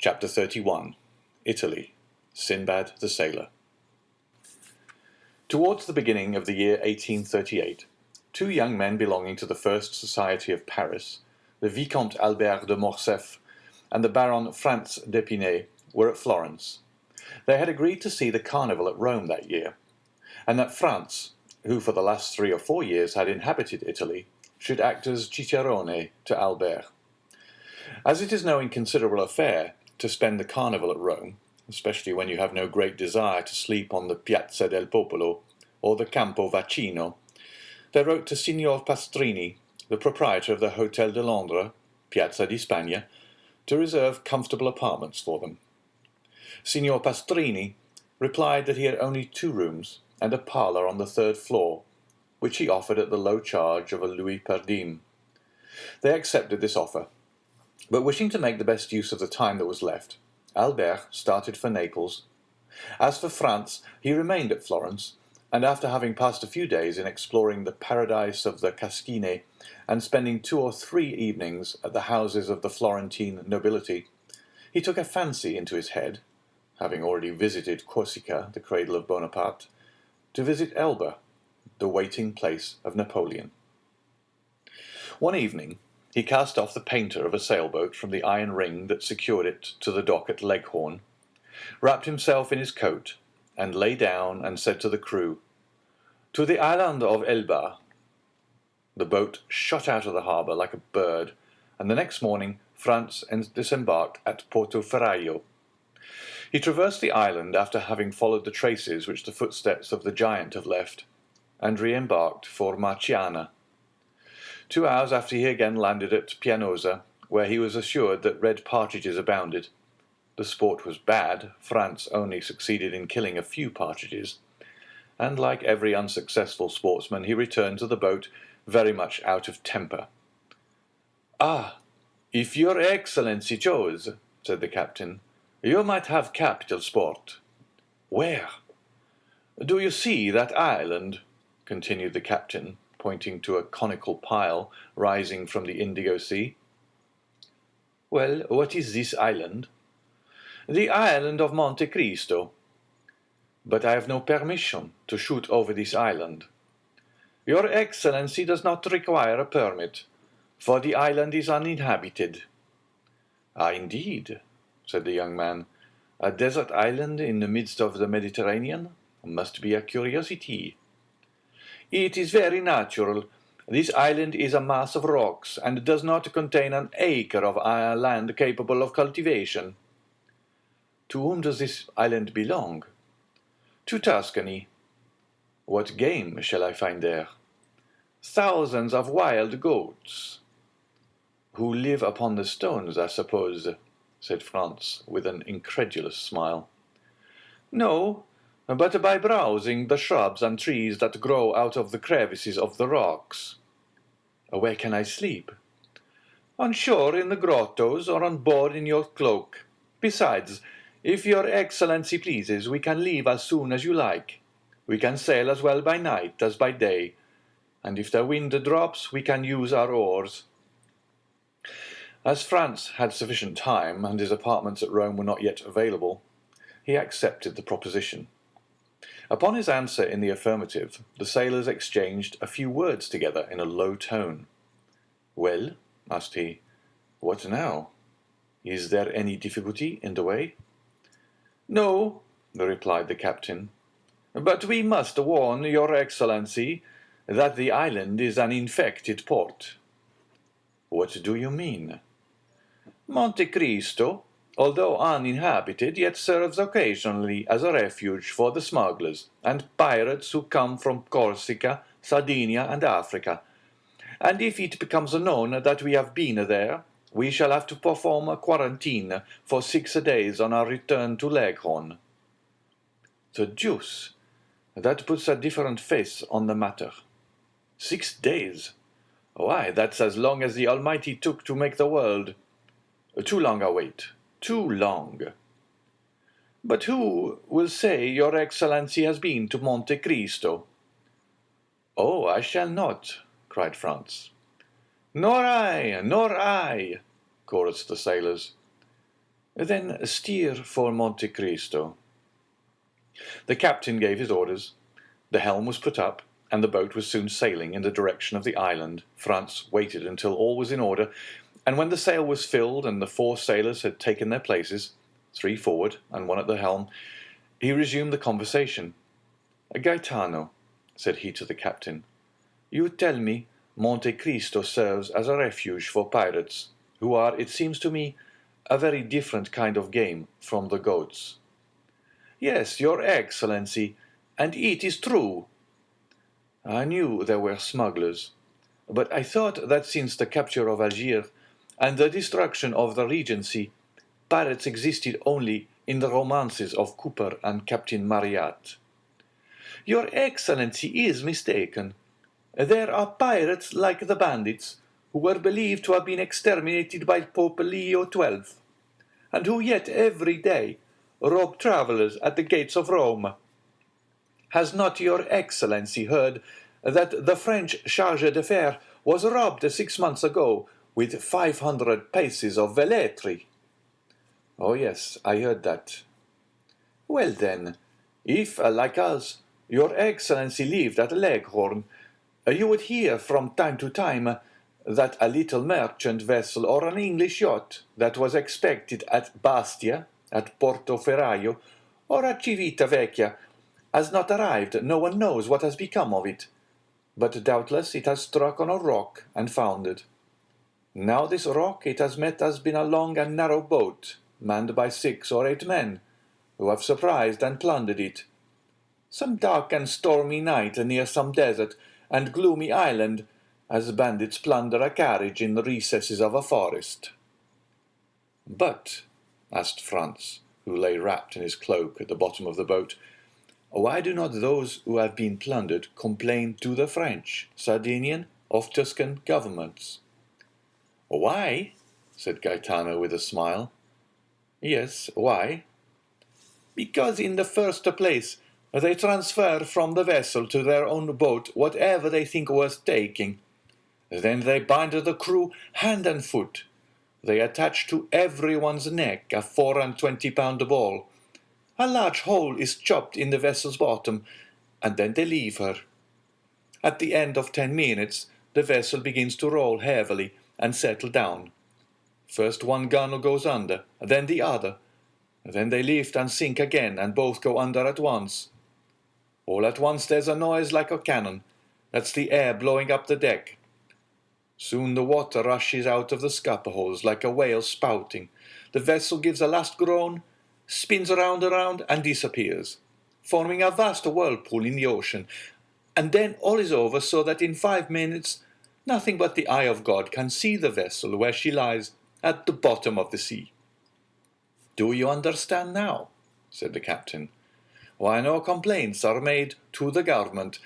Chapter 31. Italy. Sinbad the Sailor. Towards the beginning of the year 1838, two young men belonging to the First Society of Paris, the Vicomte Albert de Morcerf and the Baron Franz d'Épinay, were at Florence. They had agreed to see the carnival at Rome that year, and that Franz, who for the last 3 or 4 years had inhabited Italy, should act as cicerone to Albert. As it is no inconsiderable affair to spend the carnival at Rome, especially when you have no great desire to sleep on the Piazza del Popolo or the Campo Vaccino, they wrote to Signor Pastrini, the proprietor of the Hôtel de Londres, Piazza di Spagna, to reserve comfortable apartments for them. Signor Pastrini replied that he had only 2 rooms and a parlour on the 3rd floor, which he offered at the low charge of a louis per diem. They accepted this offer, but wishing to make the best use of the time that was left, Albert started for Naples. As for Franz, he remained at Florence, and after having passed a few days in exploring the paradise of the Cascine and spending 2 or 3 evenings at the houses of the Florentine nobility, he took a fancy into his head, having already visited Corsica, the cradle of Bonaparte, to visit Elba, the waiting place of Napoleon. One evening, he cast off the painter of a sailboat from the iron ring that secured it to the dock at Leghorn, wrapped himself in his coat, and lay down and said to the crew, "To the island of Elba." The boat shot out of the harbour like a bird, and the next morning Franz disembarked at Portoferraio. He traversed the island after having followed the traces which the footsteps of the giant have left, and re-embarked for Marciana. 2 hours after he again landed at Pianosa, where he was assured that red partridges abounded. The sport was bad. Franz only succeeded in killing a few partridges, and like every unsuccessful sportsman, he returned to the boat very much out of temper. "Ah, if your Excellency chose," said the captain, "you might have capital sport." "Where?" "Do you see that island?" continued the captain, pointing to a conical pile rising from the Indigo Sea. "Well, what is this island?" "The island of Monte Cristo." "But I have no permission to shoot over this island." "Your Excellency does not require a permit, for the island is uninhabited." "Ah, indeed," said the young man. "A desert island in the midst of the Mediterranean must be a curiosity." "It is very natural. This island is a mass of rocks, and does not contain an acre of land capable of cultivation." "To whom does this island belong?" "To Tuscany." "What game shall I find there?" "Thousands of wild goats." "Who live upon the stones, I suppose," said Franz, with an incredulous smile. "No, but by browsing the shrubs and trees that grow out of the crevices of the rocks." "Where can I sleep?" "On shore in the grottos, or on board in your cloak. Besides, if your Excellency pleases, we can leave as soon as you like. We can sail as well by night as by day, and if the wind drops, we can use our oars." As Franz had sufficient time, and his apartments at Rome were not yet available, he accepted the proposition. Upon his answer in the affirmative, the sailors exchanged a few words together in a low tone. "Well," asked he, "what now? Is there any difficulty in the way?" "No," replied the captain, "but we must warn your Excellency that the island is an infected port." "What do you mean?" "Monte Cristo, although uninhabited, yet serves occasionally as a refuge for the smugglers and pirates who come from Corsica, Sardinia, and Africa, and if it becomes known that we have been there, we shall have to perform a quarantine for 6 days on our return to Leghorn." "The deuce! That puts a different face on the matter. 6 days! Why, that's as long as the Almighty took to make the world. Too long a wait. Too long." "But who will say your Excellency has been to Monte Cristo?" "Oh, I shall not," cried Franz. "Nor I, nor I," chorused the sailors. Then steer for Monte Cristo. The captain gave his orders. The helm was put up, and the boat was soon sailing in the direction of the island. Franz waited until all was in order, and when the sail was filled and the 4 sailors had taken their places, 3 forward and 1 at the helm, he resumed the conversation. "Gaetano," said he to the captain, "you tell me Monte Cristo serves as a refuge for pirates, who are, it seems to me, a very different kind of game from the goats." "Yes, your Excellency, and it is true." "I knew there were smugglers, but I thought that since the capture of Algiers and the destruction of the Regency, pirates existed only in the romances of Cooper and Captain Marryat." "Your Excellency is mistaken. There are pirates like the bandits, who were believed to have been exterminated by Pope Leo XII, and who yet every day rob travellers at the gates of Rome. Has not your Excellency heard that the French charge d'affaires was robbed 6 months ago with 500 pieces of velletri?" "Oh yes, I heard that." "Well then, if, like us, your Excellency lived at Leghorn, you would hear from time to time that a little merchant vessel or an English yacht that was expected at Bastia, at Portoferraio, or at Civitavecchia has not arrived. No one knows what has become of it, but doubtless it has struck on a rock and foundered. Now this rock it has met has been a long and narrow boat, manned by 6 or 8 men, who have surprised and plundered it. Some dark and stormy night near some desert and gloomy island, as bandits plunder a carriage in the recesses of a forest." "But," asked Franz, who lay wrapped in his cloak at the bottom of the boat, "why do not those who have been plundered complain to the French, Sardinian, or Tuscan governments?" "Why?" said Gaetano with a smile. "Yes, why?" "Because in the first place they transfer from the vessel to their own boat whatever they think worth taking. Then they bind the crew hand and foot. They attach to everyone's neck a 24-pound ball. A large hole is chopped in the vessel's bottom, and then they leave her. At the end of 10 minutes, the vessel begins to roll heavily and settle down. First one gunwale goes under, then the other. Then they lift and sink again, and both go under at once. All at once there's a noise like a cannon. That's the air blowing up the deck. Soon the water rushes out of the scupper holes like a whale spouting. The vessel gives a last groan, spins around and disappears, forming a vast whirlpool in the ocean. And then all is over, so that in 5 minutes nothing but the eye of God can see the vessel where she lies at the bottom of the sea." "Do you understand now?" said the captain. "Why no complaints are made to the government,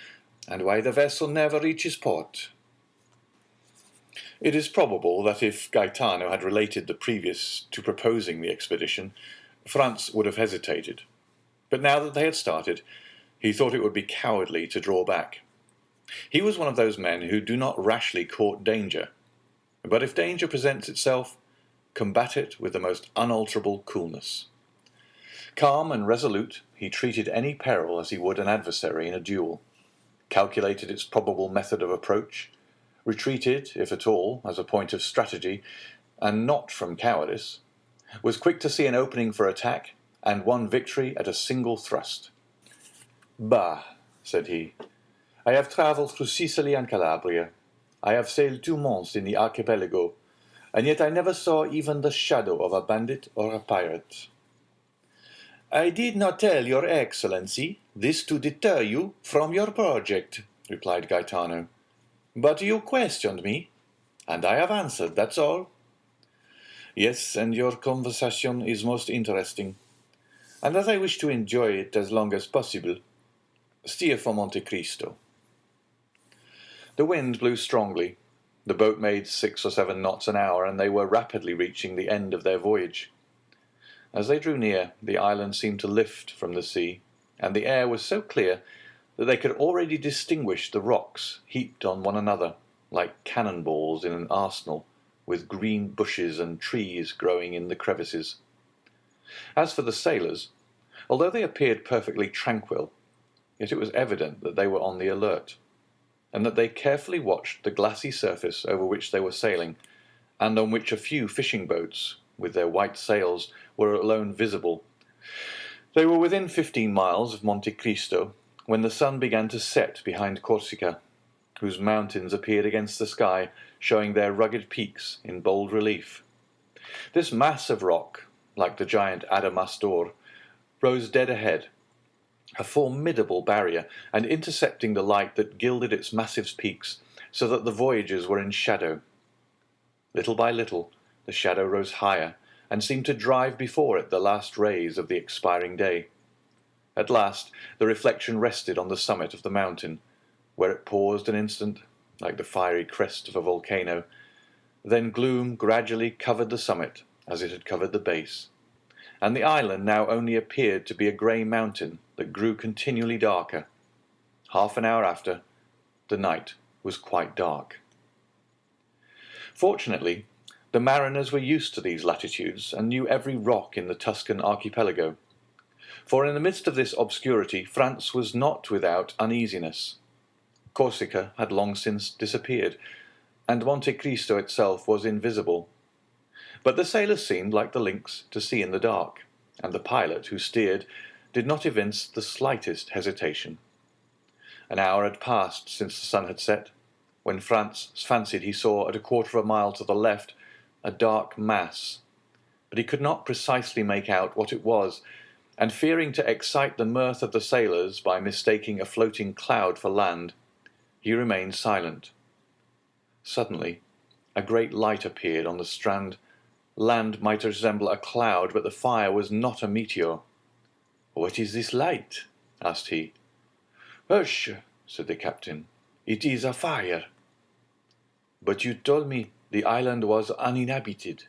and why the vessel never reaches port?" It is probable that if Gaetano had related the previous to proposing the expedition, Franz would have hesitated. But now that they had started, he thought it would be cowardly to draw back. He was one of those men who do not rashly court danger, but if danger presents itself, combat it with the most unalterable coolness. Calm and resolute, he treated any peril as he would an adversary in a duel, calculated its probable method of approach, retreated, if at all, as a point of strategy, and not from cowardice, was quick to see an opening for attack, and won victory at a single thrust. "Bah," said he, "I have travelled through Sicily and Calabria. I have sailed 2 months in the archipelago, and yet I never saw even the shadow of a bandit or a pirate." "I did not tell your Excellency this to deter you from your project," replied Gaetano. "But you questioned me, and I have answered, that's all." "Yes, and your conversation is most interesting, and as I wish to enjoy it as long as possible, steer for Monte Cristo." The wind blew strongly. The boat made 6 or 7 knots an hour, and they were rapidly reaching the end of their voyage. As they drew near, the island seemed to lift from the sea, and the air was so clear that they could already distinguish the rocks heaped on one another, like cannonballs in an arsenal, with green bushes and trees growing in the crevices. As for the sailors, although they appeared perfectly tranquil, yet it was evident that they were on the alert, and that they carefully watched the glassy surface over which they were sailing, and on which a few fishing boats, with their white sails, were alone visible. They were within 15 miles of Monte Cristo when the sun began to set behind Corsica, whose mountains appeared against the sky, showing their rugged peaks in bold relief. This mass of rock, like the giant Adamastor, rose dead ahead, a formidable barrier, and intercepting the light that gilded its massive peaks, so that the voyagers were in shadow. Little by little, the shadow rose higher, and seemed to drive before it the last rays of the expiring day. At last, the reflection rested on the summit of the mountain, where it paused an instant, like the fiery crest of a volcano. Then gloom gradually covered the summit, as it had covered the base, and the island now only appeared to be a grey mountain that grew continually darker. Half an hour after, the night was quite dark. Fortunately, the mariners were used to these latitudes and knew every rock in the Tuscan archipelago, for in the midst of this obscurity France was not without uneasiness. Corsica had long since disappeared, and Monte Cristo itself was invisible. But the sailors seemed, like the lynx, to see in the dark, and the pilot, who steered, did not evince the slightest hesitation. An hour had passed since the sun had set, when Franz fancied he saw at a quarter of a mile to the left a dark mass, but he could not precisely make out what it was, and fearing to excite the mirth of the sailors by mistaking a floating cloud for land, he remained silent. Suddenly, a great light appeared on the strand. Land might resemble a cloud, but the fire was not a meteor. "What is this light?" asked he. "Hush," said the captain. "It is a fire." "But you told me the island was uninhabited."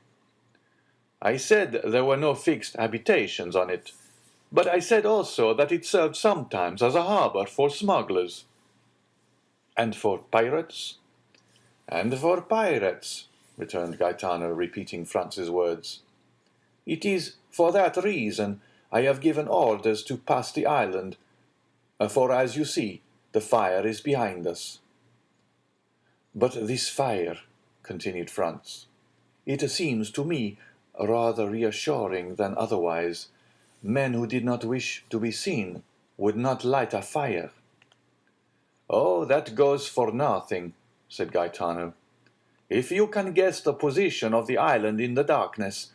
"I said there were no fixed habitations on it, but I said also that it served sometimes as a harbor for smugglers." "And for pirates?" "And for pirates," returned Gaetano, repeating Franz's words. "It is for that reason I have given orders to pass the island, for as you see, the fire is behind us." "But this fire," continued Franz, "it seems to me rather reassuring than otherwise. Men who did not wish to be seen would not light a fire." "Oh, that goes for nothing," said Gaetano. "If you can guess the position of the island in the darkness,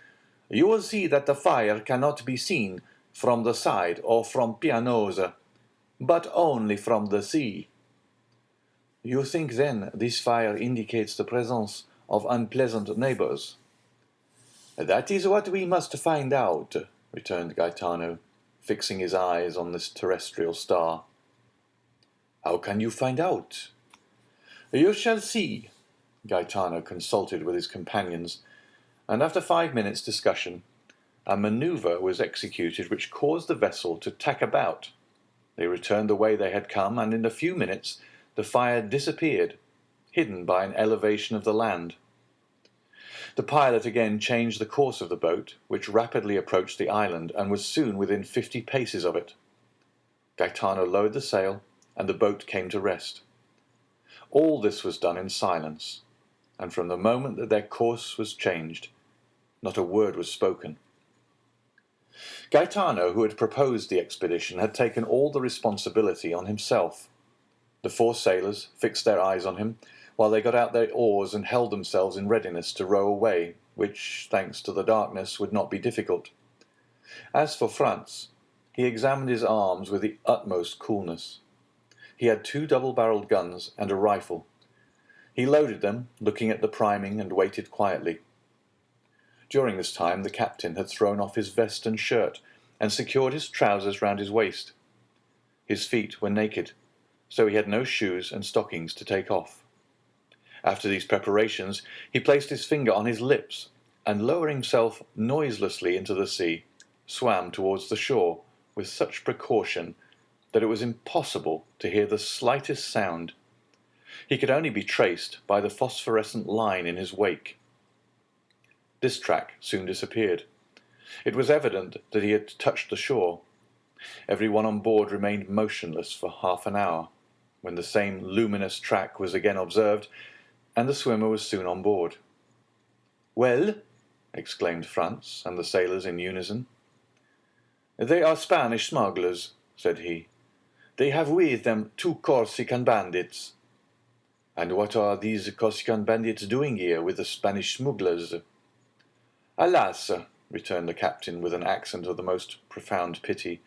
you will see that the fire cannot be seen from the side or from Pianosa, but only from the sea." "You think, then, this fire indicates the presence of unpleasant neighbors?" "That is what we must find out," returned Gaetano, fixing his eyes on this terrestrial star. "How can you find out?" "You shall see." Gaetano consulted with his companions, and after 5 minutes' discussion, a manoeuvre was executed which caused the vessel to tack about. They returned the way they had come, and in a few minutes the fire disappeared, hidden by an elevation of the land. The pilot again changed the course of the boat, which rapidly approached the island, and was soon within 50 paces of it. Gaetano lowered the sail, and the boat came to rest. All this was done in silence, and from the moment that their course was changed, not a word was spoken. Gaetano, who had proposed the expedition, had taken all the responsibility on himself. The 4 sailors fixed their eyes on him, while they got out their oars and held themselves in readiness to row away, which, thanks to the darkness, would not be difficult. As for Franz, he examined his arms with the utmost coolness. He had 2 double-barreled guns and a rifle. He loaded them, looking at the priming, and waited quietly. During this time the captain had thrown off his vest and shirt, and secured his trousers round his waist. His feet were naked, so he had no shoes and stockings to take off. After these preparations, he placed his finger on his lips, and lowering himself noiselessly into the sea, swam towards the shore with such precaution that it was impossible to hear the slightest sound. He could only be traced by the phosphorescent line in his wake. This track soon disappeared, It was evident that he had touched the shore. Every one on board remained motionless for half an hour, when the same luminous track was again observed, and the swimmer was soon on board. "Well?" exclaimed Franz and the sailors in unison. "They are Spanish smugglers," said he. "They have with them 2 Corsican bandits." "And what are these Corsican bandits doing here with the Spanish smugglers?" "Alas," returned the captain with an accent of the most profound pity,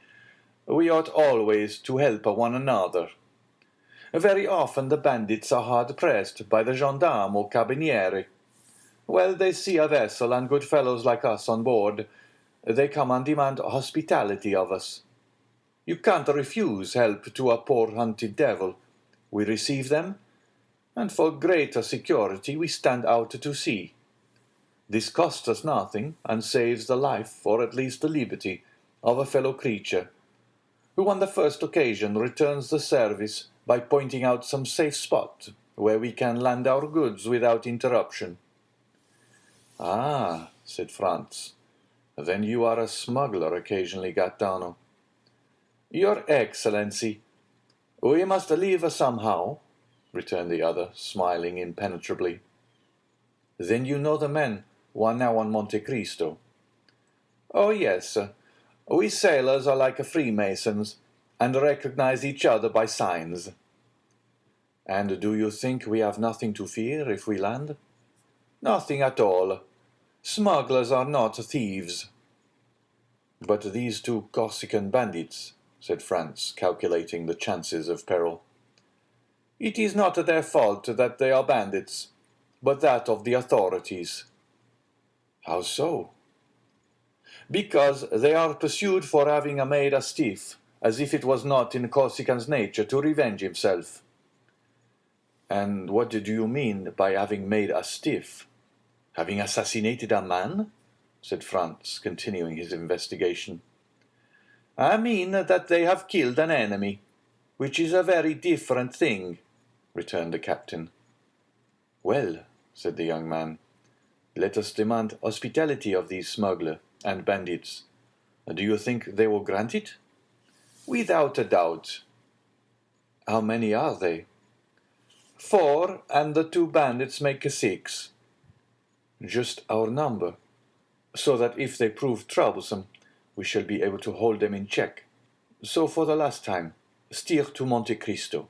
"we ought always to help one another. Very often the bandits are hard-pressed by the gendarme or carabinieri. When they see a vessel and good fellows like us on board, they come and demand hospitality of us. You can't refuse help to a poor hunted devil. We receive them, and for greater security we stand out to sea. This costs us nothing, and saves the life, or at least the liberty, of a fellow creature, who on the first occasion returns the service by pointing out some safe spot where we can land our goods without interruption." "Ah," said Franz, "then you are a smuggler occasionally, Gaetano." "Your Excellency, we must live somehow," returned the other, smiling impenetrably. "Then you know the men who are now on Monte Cristo?" "Oh, yes. We sailors are like Freemasons, and recognize each other by signs." "And do you think we have nothing to fear if we land?" "Nothing at all. Smugglers are not thieves." "But these 2 Corsican bandits," said Franz, calculating the chances of peril. "It is not their fault that they are bandits, but that of the authorities." "How so?" "Because they are pursued for having made a stiff, as if it was not in Corsican's nature to revenge himself." "And what do you mean by having made a stiff? Having assassinated a man?" said Franz, continuing his investigation. "I mean that they have killed an enemy, which is a very different thing," returned the captain. "Well," said the young man, "let us demand hospitality of these smugglers and bandits. Do you think they will grant it?" "Without a doubt." "How many are they?" "4, and the 2 bandits make 6. "Just our number, so that if they prove troublesome, we shall be able to hold them in check. So for the last time, steer to Monte Cristo."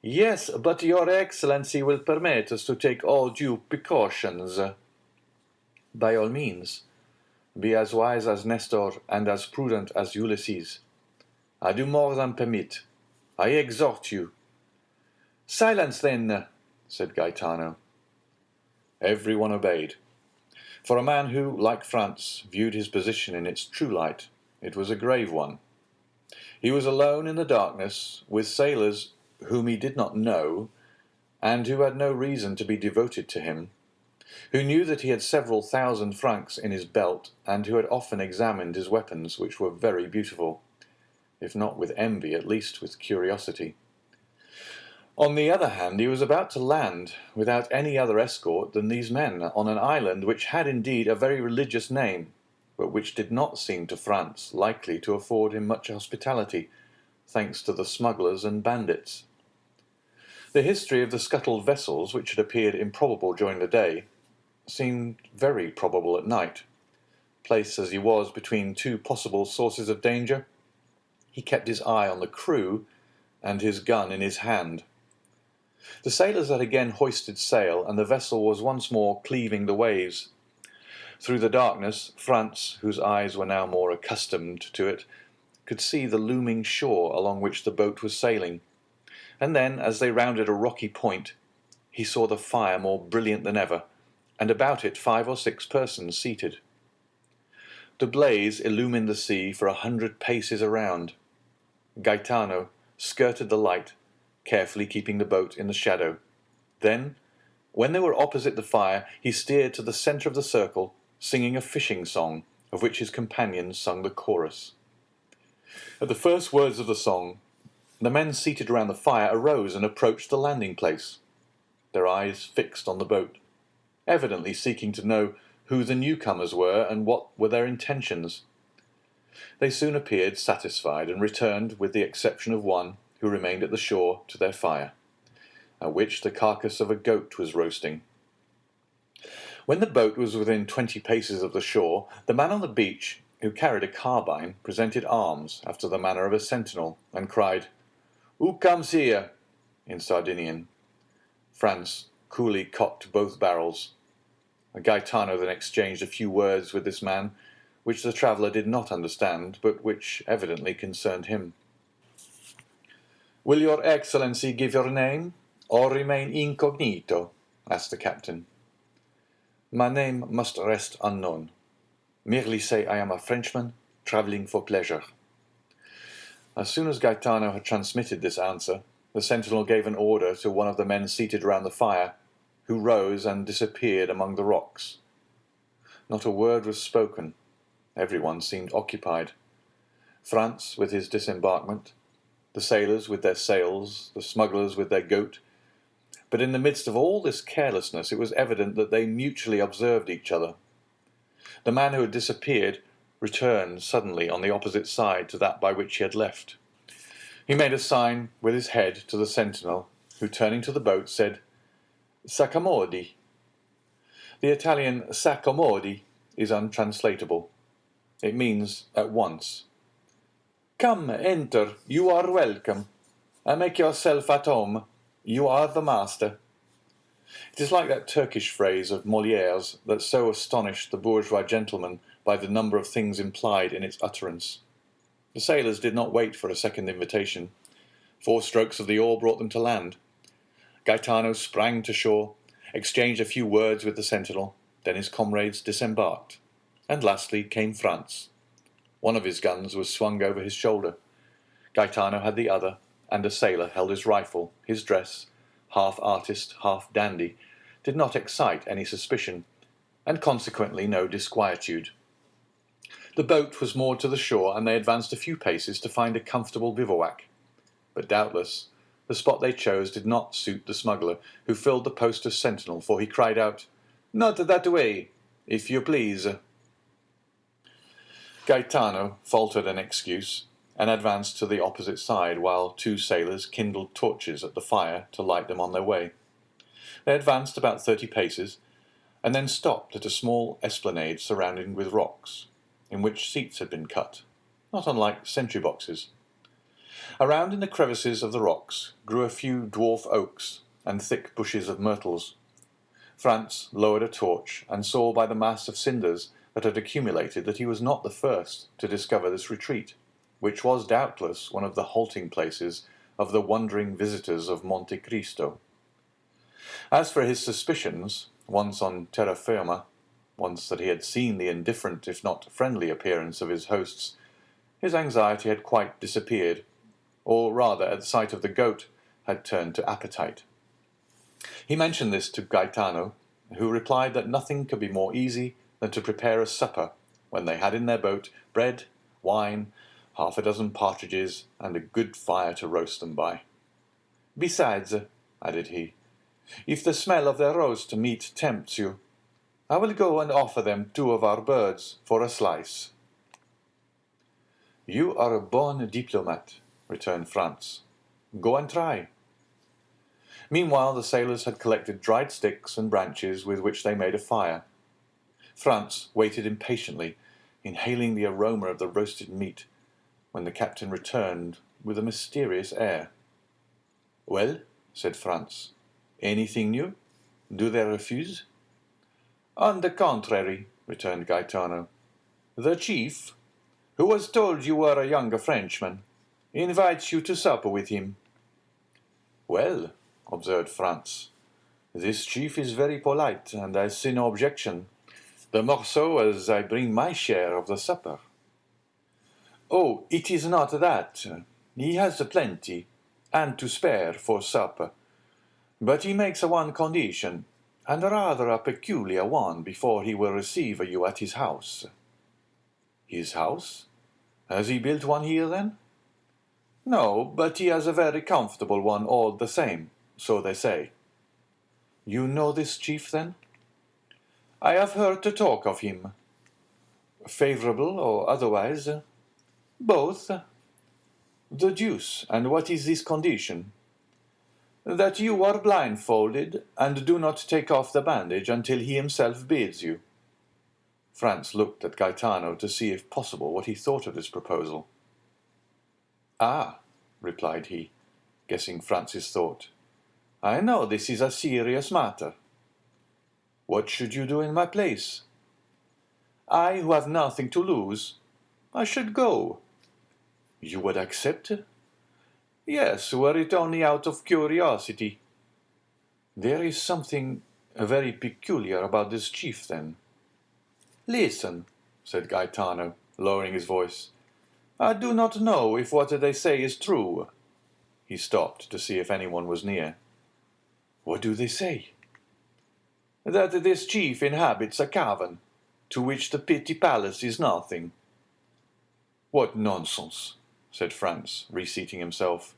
"Yes, but your Excellency will permit us to take all due precautions." "By all means. Be as wise as Nestor and as prudent as Ulysses. I do more than permit. I exhort you." "Silence, then," said Gaetano. Every one obeyed. For a man who, like Franz, viewed his position in its true light, it was a grave one. He was alone in the darkness, with sailors whom he did not know, and who had no reason to be devoted to him, who knew that he had several thousand francs in his belt, and who had often examined his weapons, which were very beautiful, if not with envy, at least with curiosity. On the other hand, he was about to land, without any other escort than these men, on an island which had indeed a very religious name, but which did not seem to Franz likely to afford him much hospitality, thanks to the smugglers and bandits. The history of the scuttled vessels, which had appeared improbable during the day, seemed very probable at night. Placed as he was between 2 possible sources of danger, he kept his eye on the crew and his gun in his hand. The sailors had again hoisted sail, and the vessel was once more cleaving the waves. Through the darkness, Franz, whose eyes were now more accustomed to it, could see the looming shore along which the boat was sailing, and then, as they rounded a rocky point, he saw the fire more brilliant than ever, and about it 5 or 6 persons seated. The blaze illumined the sea for 100 paces around. Gaetano skirted the light, carefully keeping the boat in the shadow. Then, when they were opposite the fire, he steered to the centre of the circle, singing a fishing song, of which his companions sung the chorus. At the first words of the song, the men seated around the fire arose and approached the landing place, their eyes fixed on the boat, evidently seeking to know who the newcomers were and what were their intentions. They soon appeared satisfied and returned, with the exception of one who remained at the shore, to their fire, at which the carcass of a goat was roasting. When the boat was within 20 paces of the shore, the man on the beach, who carried a carbine, presented arms after the manner of a sentinel, and cried, "Who comes here?" in Sardinian. Franz coolly cocked both barrels. Gaetano then exchanged a few words with this man, which the traveller did not understand, but which evidently concerned him. "Will your Excellency give your name, or remain incognito?" asked the captain. "My name must rest unknown. Merely say I am a Frenchman, travelling for pleasure." As soon as Gaetano had transmitted this answer, the sentinel gave an order to one of the men seated round the fire, who rose and disappeared among the rocks. Not a word was spoken. Everyone seemed occupied. Franz with his disembarkment, the sailors with their sails, the smugglers with their goat. But in the midst of all this carelessness, it was evident that they mutually observed each other. The man who had disappeared returned suddenly on the opposite side to that by which he had left. He made a sign with his head to the sentinel, who, turning to the boat, said, "S'accomodi." The Italian "s'accomodi" is untranslatable. It means "at once." "Come, enter, you are welcome. Make yourself at home. You are the master." It is like that Turkish phrase of Molière's that so astonished the bourgeois gentleman by the number of things implied in its utterance. The sailors did not wait for a second invitation. 4 strokes of the oar brought them to land. Gaetano sprang to shore, exchanged a few words with the sentinel, then his comrades disembarked, and lastly came Franz. One of his guns was swung over his shoulder. Gaetano had the other, and a sailor held his rifle. His dress, half artist, half dandy, did not excite any suspicion, and consequently no disquietude. The boat was moored to the shore, and they advanced a few paces to find a comfortable bivouac. But doubtless the spot they chose did not suit the smuggler, who filled the post of sentinel, for he cried out, "Not that way, if you please." Gaetano faltered an excuse, and advanced to the opposite side, while 2 sailors kindled torches at the fire to light them on their way. They advanced about 30 paces, and then stopped at a small esplanade surrounded with rocks, in which seats had been cut, not unlike sentry boxes. Around in the crevices of the rocks grew a few dwarf oaks and thick bushes of myrtles. Franz lowered a torch, and saw by the mass of cinders that had accumulated that he was not the first to discover this retreat, which was doubtless one of the halting places of the wandering visitors of Monte Cristo. As for his suspicions, once on terra firma, once that he had seen the indifferent if not friendly appearance of his hosts, his anxiety had quite disappeared, or rather at the sight of the goat had turned to appetite. He mentioned this to Gaetano, who replied that nothing could be more easy than to prepare a supper when they had in their boat bread, wine, 6 partridges, and a good fire to roast them by. "Besides," added he, "if the smell of their roast meat tempts you, I will go and offer them 2 of our birds for a slice." "You are a bon diplomat," returned Franz. "Go and try." Meanwhile the sailors had collected dried sticks and branches with which they made a fire. Franz waited impatiently, inhaling the aroma of the roasted meat, when the captain returned with a mysterious air. "Well," said Franz, "anything new? Do they refuse?" "On the contrary," returned Gaetano. "The chief, who has told you were a younger Frenchman, invites you to supper with him." "Well," observed Franz, "this chief is very polite, and I see no objection. The more so as I bring my share of the supper." "Oh, it is not that. He has plenty, and to spare for supper. But he makes one condition, and rather a peculiar one, before he will receive you at his house." "His house? Has he built one here, then?" "No, but he has a very comfortable one all the same, so they say." "You know this chief, then?" I have heard talk of him. Favourable or otherwise? Both. The deuce, and what is this condition? That you are blindfolded, and do not take off the bandage until he himself bids you. Franz looked at Gaetano to see if possible what he thought of this proposal. Ah, replied he, guessing Franz's thought, I know this is a serious matter. What should you do in my place? I, who have nothing to lose, I should go. You would accept? Yes, were it only out of curiosity. There is something very peculiar about this chief, then. Listen, said Gaetano, lowering his voice. I do not know if what they say is true. He stopped to see if anyone was near. What do they say? That this chief inhabits a cavern, to which the petty palace is nothing. What nonsense, said Franz, reseating himself.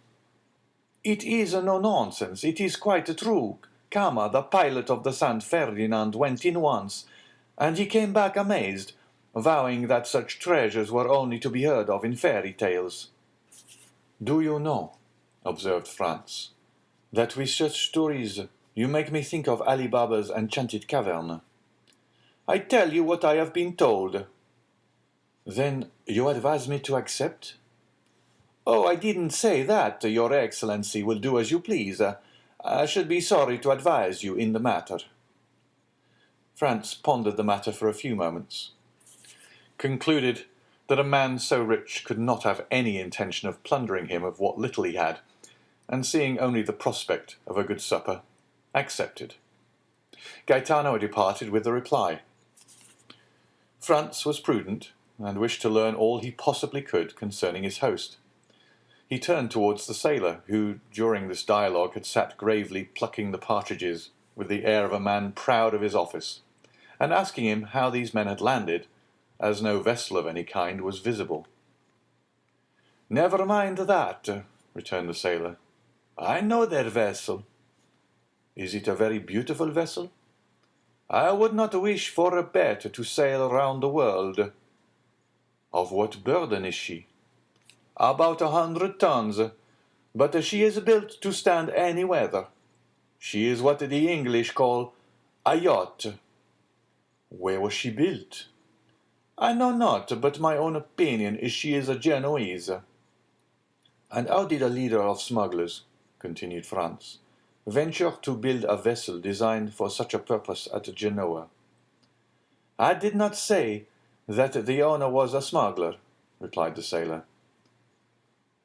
It is no nonsense, it is quite true. Kama, the pilot of the St. Ferdinand, went in once, and he came back amazed, vowing that such treasures were only to be heard of in fairy tales. Do you know, observed Franz, that with such stories you make me think of Ali Baba's enchanted cavern. I tell you what I have been told. Then you advise me to accept? Oh, I didn't say that, Your Excellency will do as you please. I should be sorry to advise you in the matter. Franz pondered the matter for a few moments, concluded that a man so rich could not have any intention of plundering him of what little he had, and seeing only the prospect of a good supper, accepted. Gaetano departed with the reply. Franz was prudent, and wished to learn all he possibly could concerning his host. He turned towards the sailor, who, during this dialogue, had sat gravely plucking the partridges with the air of a man proud of his office, and asking him how these men had landed, as no vessel of any kind was visible. "Never mind that," returned the sailor. "I know their vessel." "Is it a very beautiful vessel?" "I would not wish for a bet to sail round the world." "Of what burden is she?" "About 100 tons, but she is built to stand any weather. She is what the English call a yacht." "Where was she built?" "I know not, but my own opinion is she is a Genoese." "And how did a leader of smugglers," continued Franz, "venture to build a vessel designed for such a purpose at Genoa?" "I did not say that the owner was a smuggler," replied the sailor.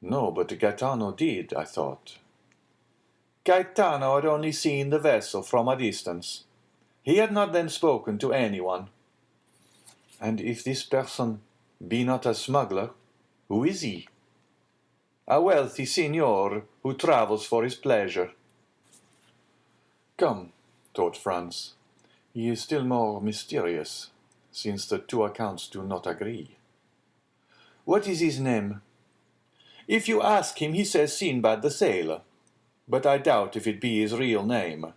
"No, but Gaetano did, I thought." "Gaetano had only seen the vessel from a distance. He had not then spoken to anyone." "And if this person be not a smuggler, who is he?" "A wealthy signor who travels for his pleasure." "Come," thought Franz, "he is still more mysterious, since the two accounts do not agree. What is his name?" "If you ask him, he says Sinbad the Sailor, but I doubt if it be his real name."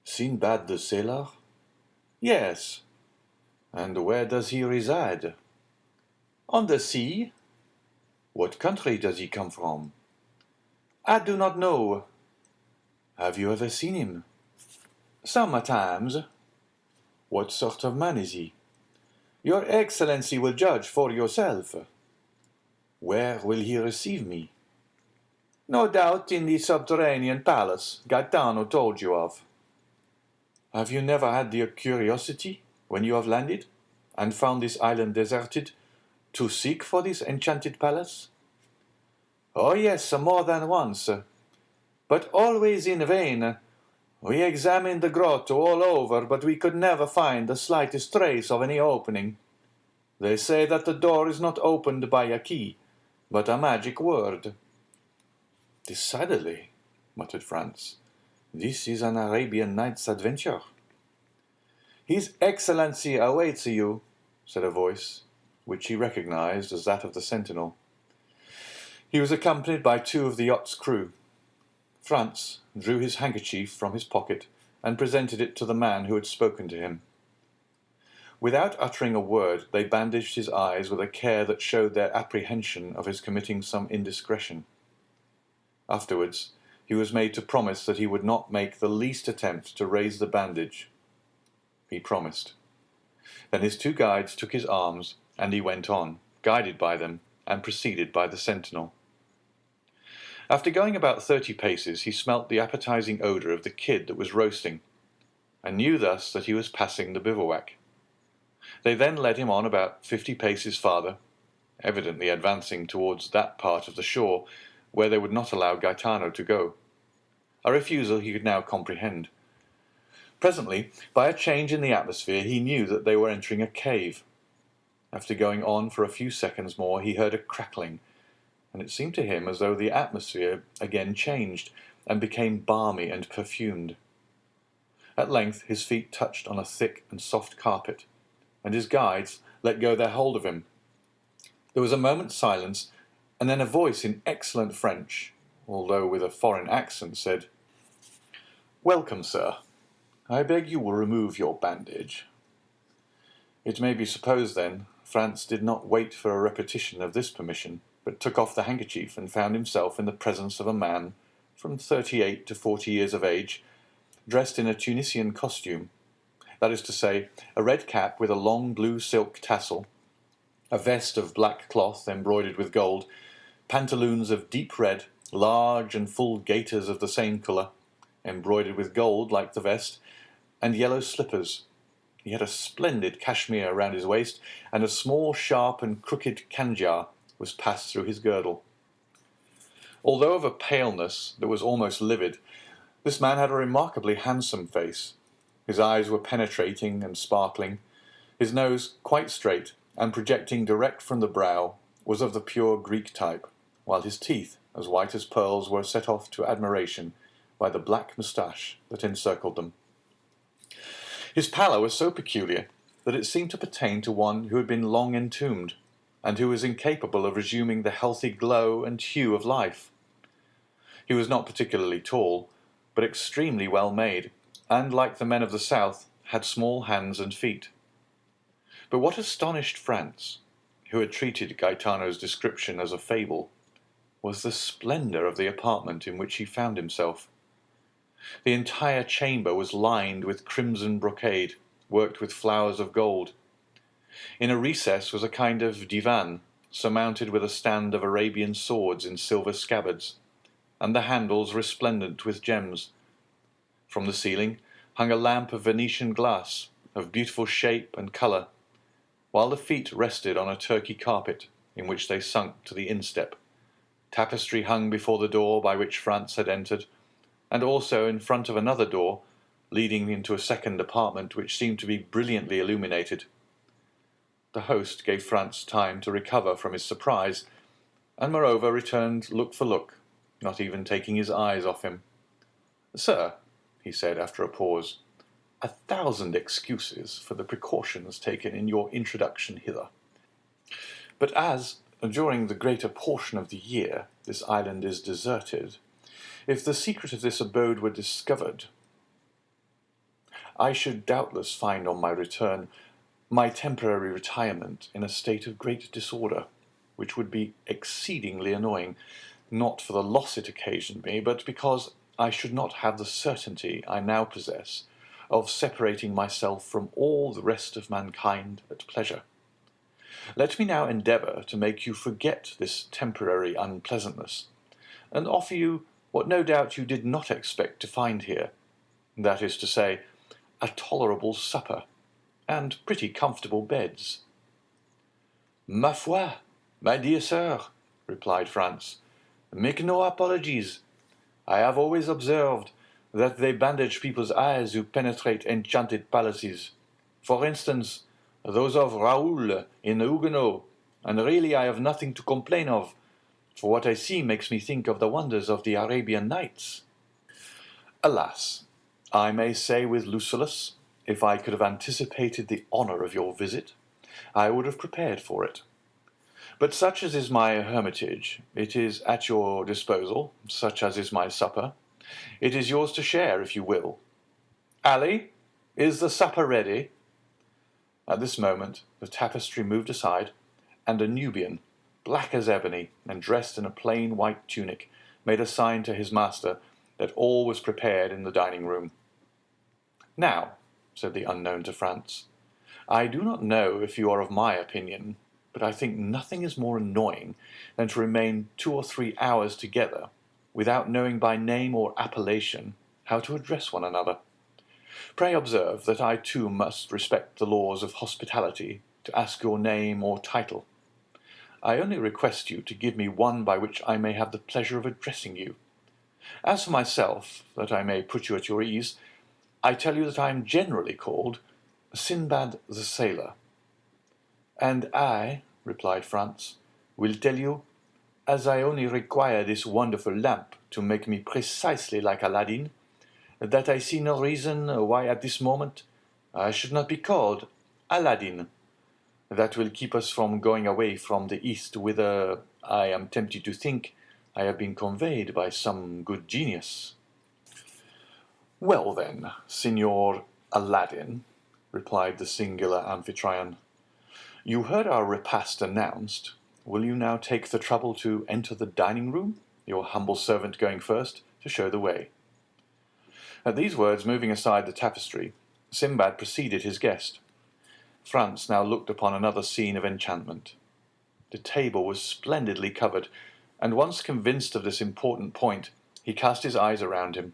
"Sinbad the Sailor?" "Yes." "And where does he reside?" "On the sea." "What country does he come from?" "I do not know." "Have you ever seen him?" "Sometimes." "What sort of man is he?" "Your Excellency will judge for yourself." "Where will he receive me?" "No doubt in the subterranean palace Gaetano told you of." "Have you never had the curiosity, when you have landed, and found this island deserted, to seek for this enchanted palace?" "Oh yes, more than once, but always in vain. We examined the grotto all over, but we could never find the slightest trace of any opening. They say that the door is not opened by a key, but a magic word." "Decidedly," muttered Franz, "this is an Arabian Nights adventure." "His Excellency awaits you," said a voice, which he recognized as that of the sentinel. He was accompanied by two of the yacht's crew. Franz drew his handkerchief from his pocket and presented it to the man who had spoken to him. Without uttering a word, they bandaged his eyes with a care that showed their apprehension of his committing some indiscretion. Afterwards, he was made to promise that he would not make the least attempt to raise the bandage. He promised. Then his two guides took his arms, and he went on, guided by them, and preceded by the sentinel. After going about 30 paces, he smelt the appetizing odour of the kid that was roasting, and knew thus that he was passing the bivouac. They then led him on about 50 paces farther, evidently advancing towards that part of the shore where they would not allow Gaetano to go, a refusal he could now comprehend. Presently, by a change in the atmosphere, he knew that they were entering a cave. After going on for a few seconds more, he heard a crackling, and it seemed to him as though the atmosphere again changed and became balmy and perfumed. At length his feet touched on a thick and soft carpet, and his guides let go their hold of him. There was a moment's silence, and then a voice in excellent French, although with a foreign accent, said, "Welcome, sir. I beg you will remove your bandage." It may be supposed, then, Franz did not wait for a repetition of this permission, but took off the handkerchief and found himself in the presence of a man from 38 to 40 years of age, dressed in a Tunisian costume, that is to say, a red cap with a long blue silk tassel, a vest of black cloth embroidered with gold, pantaloons of deep red, large and full gaiters of the same colour, embroidered with gold like the vest, and yellow slippers. He had a splendid cashmere round his waist, and a small, sharp and crooked cangiar was passed through his girdle. Although of a paleness that was almost livid, this man had a remarkably handsome face. His eyes were penetrating and sparkling. His nose, quite straight, and projecting direct from the brow, was of the pure Greek type, while his teeth, as white as pearls, were set off to admiration by the black moustache that encircled them. His pallor was so peculiar that it seemed to pertain to one who had been long entombed, and who was incapable of resuming the healthy glow and hue of life. He was not particularly tall, but extremely well made, and, like the men of the south, had small hands and feet. But what astonished Franz, who had treated Gaetano's description as a fable, was the splendour of the apartment in which he found himself. The entire chamber was lined with crimson brocade, worked with flowers of gold. In a recess was a kind of divan, surmounted with a stand of Arabian swords in silver scabbards, and the handles resplendent with gems. From the ceiling hung a lamp of Venetian glass, of beautiful shape and colour, while the feet rested on a Turkey carpet, in which they sunk to the instep. Tapestry hung before the door by which Franz had entered, and also in front of another door, leading into a second apartment which seemed to be brilliantly illuminated. The host gave Franz time to recover from his surprise, and moreover returned look for look, not even taking his eyes off him. "Sir," he said after a pause, "1,000 excuses for the precautions taken in your introduction hither. But as, during the greater portion of the year, this island is deserted, if the secret of this abode were discovered, I should doubtless find on my return my temporary retirement in a state of great disorder, which would be exceedingly annoying, not for the loss it occasioned me, but because I should not have the certainty I now possess of separating myself from all the rest of mankind at pleasure. Let me now endeavour to make you forget this temporary unpleasantness, and offer you what no doubt you did not expect to find here, that is to say, a tolerable supper, and pretty comfortable beds." "Ma foi, my dear sir," replied Franz, "make no apologies. I have always observed that they bandage people's eyes who penetrate enchanted palaces. For instance, those of Raoul in the Huguenot, and really I have nothing to complain of, for what I see makes me think of the wonders of the Arabian Nights." "Alas, I may say with Lucullus, if I could have anticipated the honour of your visit, I would have prepared for it. But such as is my hermitage, it is at your disposal, such as is my supper. It is yours to share, if you will. Ali, is the supper ready?" At this moment the tapestry moved aside, and a Nubian, black as ebony and dressed in a plain white tunic, made a sign to his master that all was prepared in the dining-room. "Now," said the unknown to Franz, "I do not know if you are of my opinion, but I think nothing is more annoying than to remain 2 or 3 hours together without knowing by name or appellation how to address one another. Pray observe that I too must respect the laws of hospitality to ask your name or title. I only request you to give me one by which I may have the pleasure of addressing you. As for myself, that I may put you at your ease, I tell you that I am generally called Sinbad the Sailor." "And I," replied Franz, "will tell you, as I only require this wonderful lamp to make me precisely like Aladdin, that I see no reason why at this moment I should not be called Aladdin. That will keep us from going away from the East, whither I am tempted to think I have been conveyed by some good genius." "Well then, Signor Aladdin," replied the singular Amphitryon, "you heard our repast announced. Will you now take the trouble to enter the dining-room, your humble servant going first, to show the way?" At these words, moving aside the tapestry, Sinbad preceded his guest. Franz now looked upon another scene of enchantment. The table was splendidly covered, and once convinced of this important point, he cast his eyes around him.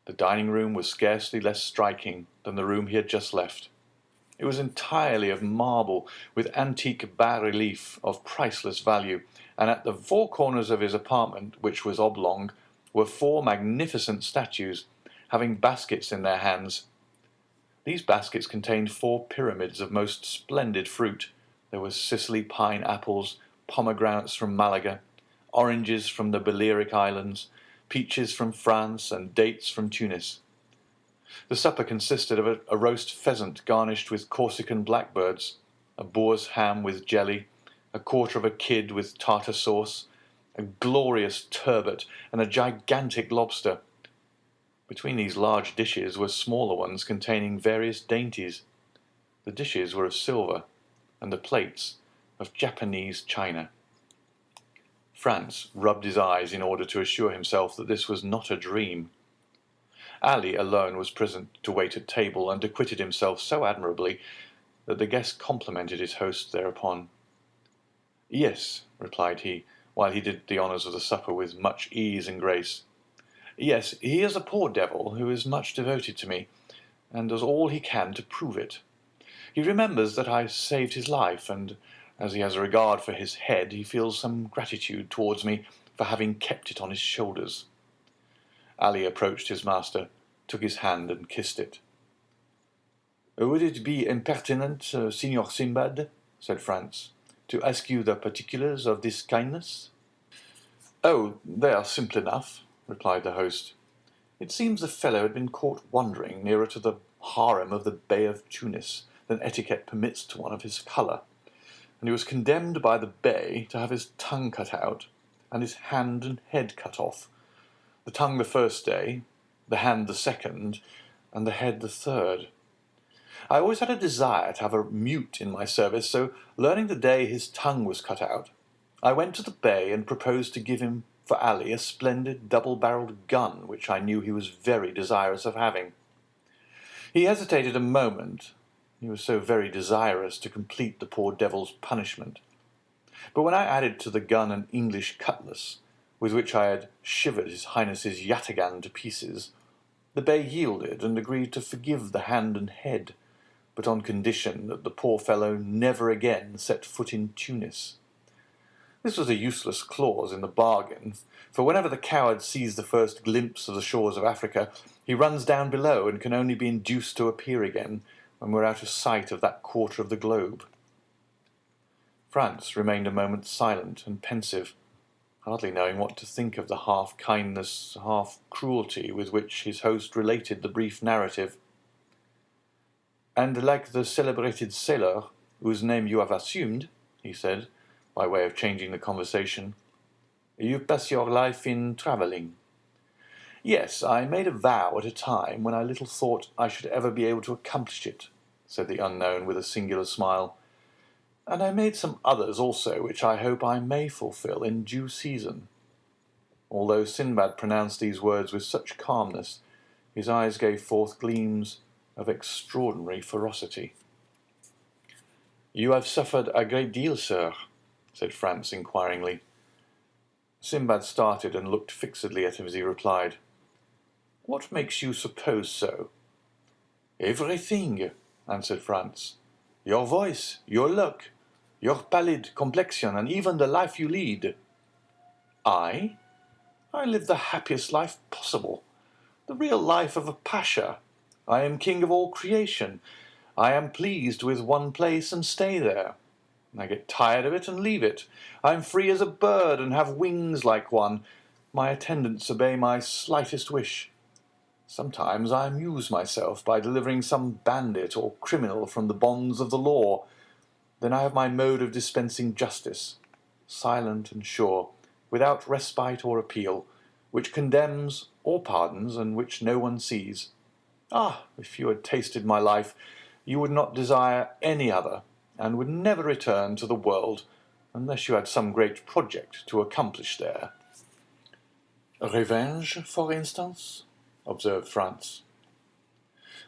The dining-room was scarcely less striking than the room he had just left. It was entirely of marble, with antique bas-relief of priceless value, and at the 4 corners of his apartment, which was oblong, were 4 magnificent statues, having baskets in their hands. These baskets contained 4 pyramids of most splendid fruit. There were Sicily pine-apples, pomegranates from Malaga, oranges from the Balearic Islands, peaches from France, and dates from Tunis. The supper consisted of a roast pheasant garnished with Corsican blackbirds, a boar's ham with jelly, a quarter of a kid with tartar sauce, a glorious turbot, and a gigantic lobster. Between these large dishes were smaller ones containing various dainties. The dishes were of silver, and the plates of Japanese china. Franz rubbed his eyes in order to assure himself that this was not a dream. Ali alone was present to wait at table, and acquitted himself so admirably that the guest complimented his host thereupon. "Yes," replied he, while he did the honours of the supper with much ease and grace. "Yes, he is a poor devil who is much devoted to me, and does all he can to prove it. He remembers that I saved his life, and as he has a regard for his head, he feels some gratitude towards me for having kept it on his shoulders." Ali approached his master, took his hand, and kissed it. "Would it be impertinent, Signor Sinbad," said Franz, "to ask you the particulars of this kindness?" "Oh, they are simple enough," replied the host. "It seems the fellow had been caught wandering nearer to the harem of the Bey of Tunis than etiquette permits to one of his colour, and he was condemned by the Bey to have his tongue cut out and his hand and head cut off, the tongue the first day, the hand the second, and the head the third. I always had a desire to have a mute in my service, so learning the day his tongue was cut out, I went to the Bey and proposed to give him for Ali a splendid double-barreled gun which I knew he was very desirous of having. He hesitated a moment, he was so very desirous to complete the poor devil's punishment. But when I added to the gun an English cutlass, with which I had shivered his Highness's yataghan to pieces, the Bey yielded and agreed to forgive the hand and head, but on condition that the poor fellow never again set foot in Tunis. This was a useless clause in the bargain, for whenever the coward sees the first glimpse of the shores of Africa, he runs down below and can only be induced to appear again when we are out of sight of that quarter of the globe." Franz remained a moment silent and pensive, hardly knowing what to think of the half-kindness, half-cruelty with which his host related the brief narrative. "And like the celebrated sailor whose name you have assumed," he said, by way of changing the conversation, "you pass your life in travelling." "Yes, I made a vow at a time when I little thought I should ever be able to accomplish it," said the unknown with a singular smile, "and I made some others also, which I hope I may fulfil in due season." Although Sinbad pronounced these words with such calmness, his eyes gave forth gleams of extraordinary ferocity. "You have suffered a great deal, sir?" said Franz inquiringly. Sinbad started and looked fixedly at him as he replied, "What makes you suppose so?" "Everything," answered Franz. "Your voice, your look, your pallid complexion, and even the life you lead." "I? I live the happiest life possible, the real life of a pasha. I am king of all creation. I am pleased with one place and stay there. I get tired of it and leave it. I am free as a bird and have wings like one. My attendants obey my slightest wish. Sometimes I amuse myself by delivering some bandit or criminal from the bonds of the law. Then I have my mode of dispensing justice, silent and sure, without respite or appeal, which condemns or pardons, and which no one sees. Ah, if you had tasted my life, you would not desire any other, and would never return to the world, unless you had some great project to accomplish there." "Revenge, for instance?" observed Franz.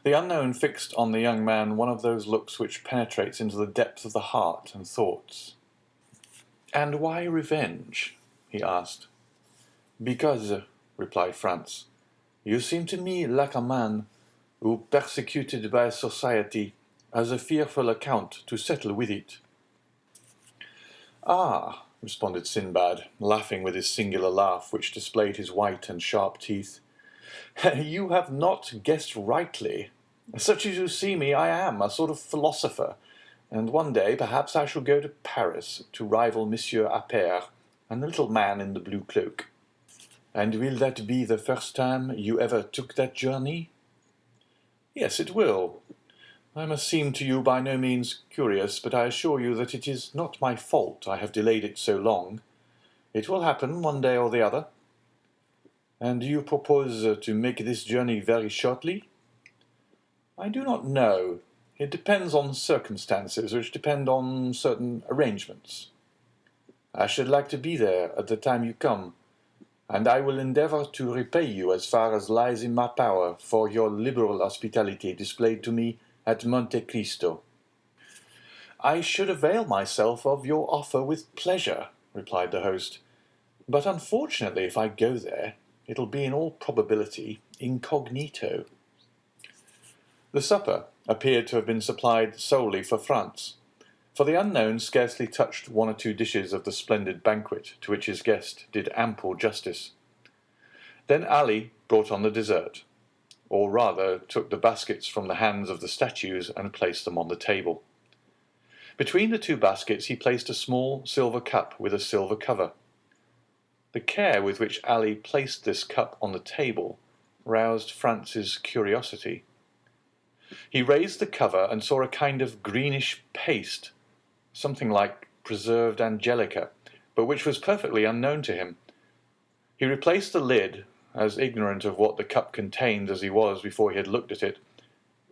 The unknown fixed on the young man one of those looks which penetrates into the depth of the heart and thoughts. "And why revenge?" he asked. "Because," replied Franz, "you seem to me like a man who, persecuted by society, has a fearful account to settle with it." "Ah," responded Sinbad, laughing with his singular laugh, which displayed his white and sharp teeth, "you have not guessed rightly. Such as you see me, I am a sort of philosopher, and one day perhaps I shall go to Paris to rival Monsieur Appert and the little man in the blue cloak." "And will that be the first time you ever took that journey?" "Yes, it will. I must seem to you by no means curious, but I assure you that it is not my fault I have delayed it so long. It will happen one day or the other." "And do you propose to make this journey very shortly?" "I do not know. It depends on circumstances, which depend on certain arrangements." "I should like to be there at the time you come, and I will endeavor to repay you as far as lies in my power for your liberal hospitality displayed to me at Monte Cristo." "I should avail myself of your offer with pleasure," replied the host. "But unfortunately, if I go there, it'll be in all probability incognito." The supper appeared to have been supplied solely for Franz, for the unknown scarcely touched one or two dishes of the splendid banquet to which his guest did ample justice. Then Ali brought on the dessert, or rather took the baskets from the hands of the statues and placed them on the table. Between the two baskets he placed a small silver cup with a silver cover. The care with which Ali placed this cup on the table roused Franz's curiosity. He raised the cover and saw a kind of greenish paste, something like preserved angelica, but which was perfectly unknown to him. He replaced the lid, as ignorant of what the cup contained as he was before he had looked at it,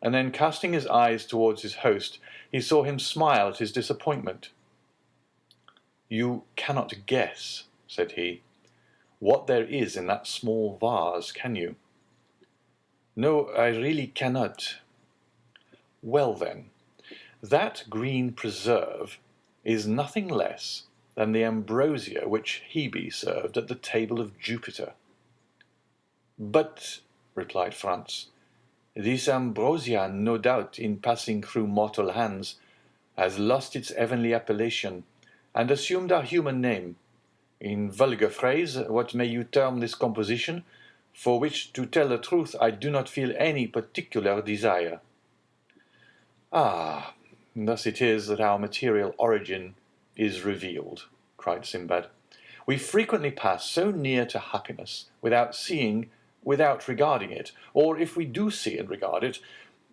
and then casting his eyes towards his host, he saw him smile at his disappointment. "You cannot guess," said he, "what there is in that small vase, can you?" "No, I really cannot." "Well then, that green preserve is nothing less than the ambrosia which Hebe served at the table of Jupiter." "But," replied Franz, "this ambrosia, no doubt, in passing through mortal hands, has lost its heavenly appellation, and assumed a human name. In vulgar phrase, what may you term this composition, for which, to tell the truth, I do not feel any particular desire." "Ah, thus it is that our material origin is revealed," cried Sinbad. "We frequently pass so near to happiness, without seeing, without regarding it, or if we do see and regard it,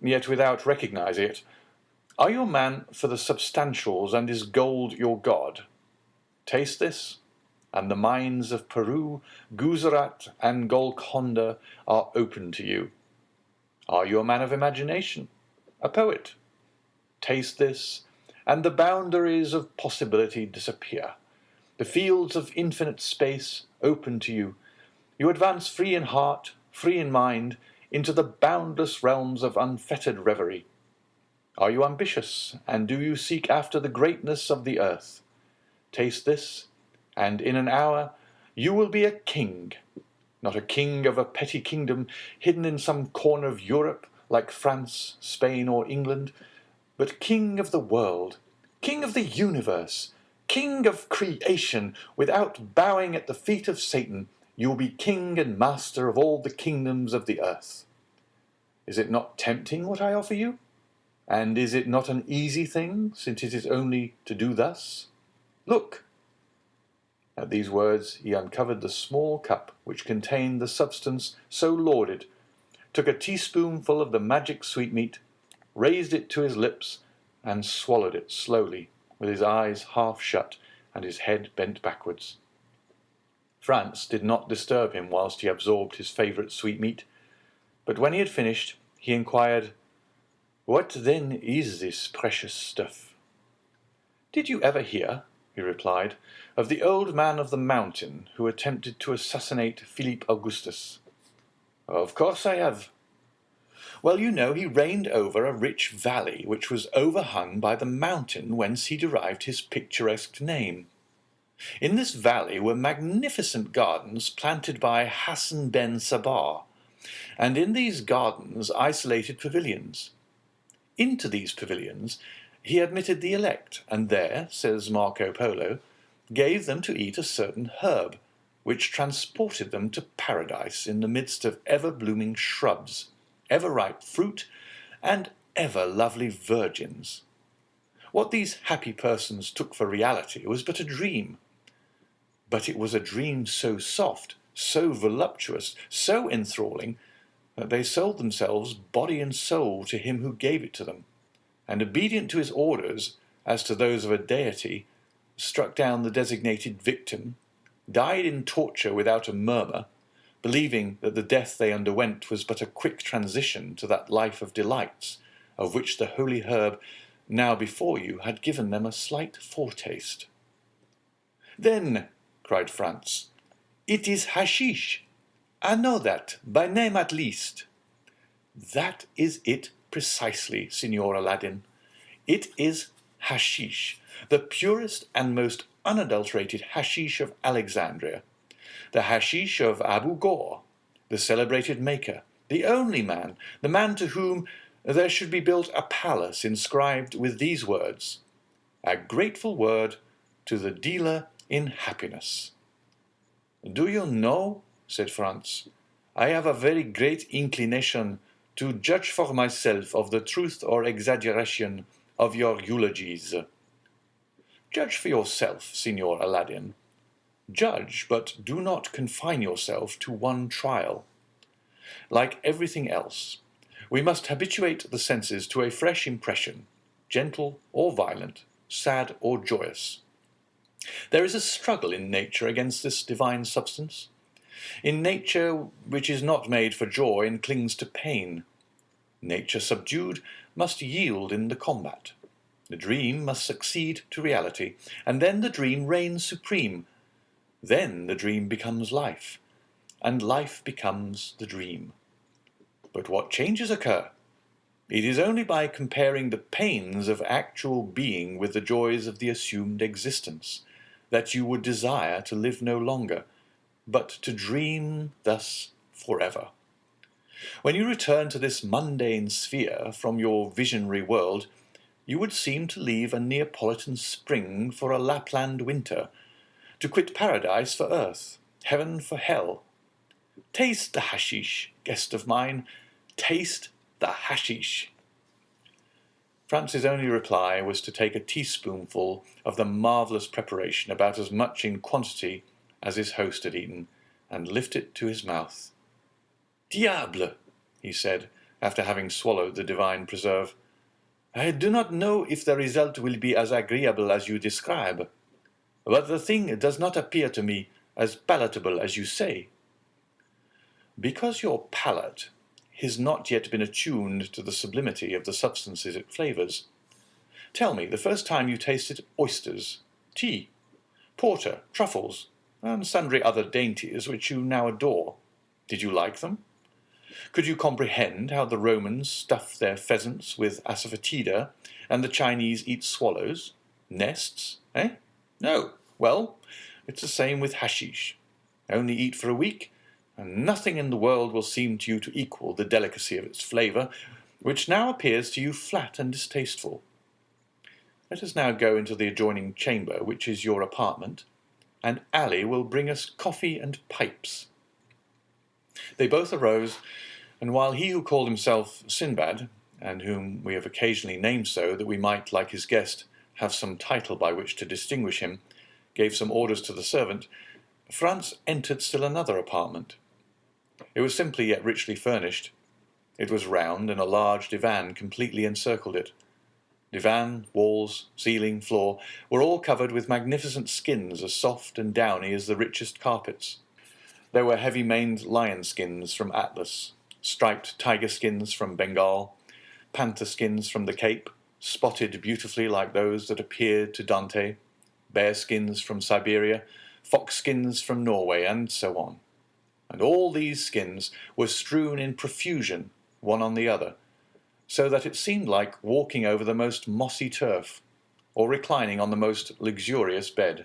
yet without recognizing it. Are you a man for the substantials, and is gold your god? Taste this, and the mines of Peru, Gujarat, and Golconda are open to you. Are you a man of imagination, a poet? Taste this, and the boundaries of possibility disappear. The fields of infinite space open to you. You advance free in heart, free in mind, into the boundless realms of unfettered reverie. Are you ambitious, and do you seek after the greatness of the earth? Taste this, and in an hour you will be a king. Not a king of a petty kingdom hidden in some corner of Europe like France, Spain, or England, but king of the world, king of the universe, king of creation. Without bowing at the feet of Satan, you will be king and master of all the kingdoms of the earth. Is it not tempting what I offer you? And is it not an easy thing, since it is only to do thus? Look!" At these words he uncovered the small cup which contained the substance so lauded, took a teaspoonful of the magic sweetmeat, raised it to his lips, and swallowed it slowly, with his eyes half shut and his head bent backwards. Franz did not disturb him whilst he absorbed his favourite sweetmeat, but when he had finished, he inquired, "What then is this precious stuff?" "Did you ever hear," he replied, "of the old man of the mountain who attempted to assassinate Philippe Augustus?" "Of course I have." "Well, you know he reigned over a rich valley which was overhung by the mountain whence he derived his picturesque name. In this valley were magnificent gardens planted by Hassan ben Sabah, and in these gardens isolated pavilions. Into these pavilions he admitted the elect, and there, says Marco Polo, gave them to eat a certain herb, which transported them to paradise in the midst of ever-blooming shrubs, ever-ripe fruit, and ever-lovely virgins. What these happy persons took for reality was but a dream. But it was a dream so soft, so voluptuous, so enthralling, that they sold themselves body and soul to him who gave it to them, and obedient to his orders, as to those of a deity, struck down the designated victim, died in torture without a murmur, believing that the death they underwent was but a quick transition to that life of delights, of which the holy herb now before you had given them a slight foretaste. "Then," cried Franz, "it is hashish. I know that, by name at least." "That is it precisely, Signor Aladdin. It is hashish, the purest and most unadulterated hashish of Alexandria, the hashish of Abu Ghor, the celebrated maker, the only man, the man to whom there should be built a palace inscribed with these words, 'A grateful word to the dealer in happiness.'" "Do you know," said Franz, "I have a very great inclination to judge for myself of the truth or exaggeration of your eulogies." "Judge for yourself, Signor Aladdin. Judge, but do not confine yourself to one trial. Like everything else, we must habituate the senses to a fresh impression, gentle or violent, sad or joyous. There is a struggle in nature against this divine substance. In nature which is not made for joy and clings to pain. Nature subdued must yield in the combat. The dream must succeed to reality, and then the dream reigns supreme. Then the dream becomes life, and life becomes the dream. But what changes occur? It is only by comparing the pains of actual being with the joys of the assumed existence that you would desire to live no longer, but to dream thus forever. When you return to this mundane sphere from your visionary world, you would seem to leave a Neapolitan spring for a Lapland winter, to quit paradise for earth, heaven for hell. Taste the hashish, guest of mine, taste the hashish." Franz's only reply was to take a teaspoonful of the marvellous preparation, about as much in quantity as his host had eaten, and lift it to his mouth. "Diable!" he said, after having swallowed the divine preserve. "I do not know if the result will be as agreeable as you describe, but the thing does not appear to me as palatable as you say." "Because your palate has not yet been attuned to the sublimity of the substances it flavours. Tell me, the first time you tasted oysters, tea, porter, truffles, and sundry other dainties which you now adore, did you like them? Could you comprehend how the Romans stuff their pheasants with asafoetida, and the Chinese eat swallows? Nests, eh? No. Well, it's the same with hashish. Only eat for a week, and nothing in the world will seem to you to equal the delicacy of its flavour, which now appears to you flat and distasteful. Let us now go into the adjoining chamber, which is your apartment, and Ali will bring us coffee and pipes. They both arose, and while he who called himself Sinbad, and whom we have occasionally named so that we might, like his guest, have some title by which to distinguish him, gave some orders to the servant, Franz entered still another apartment. It was simply yet richly furnished. It was round, and a large divan completely encircled it. Divan, walls, ceiling, floor were all covered with magnificent skins as soft and downy as the richest carpets. There were heavy-maned lion skins from Atlas, striped tiger skins from Bengal, panther skins from the Cape, spotted beautifully like those that appeared to Dante, bear skins from Siberia, fox skins from Norway, and so on. And all these skins were strewn in profusion, one on the other, so that it seemed like walking over the most mossy turf, or reclining on the most luxurious bed.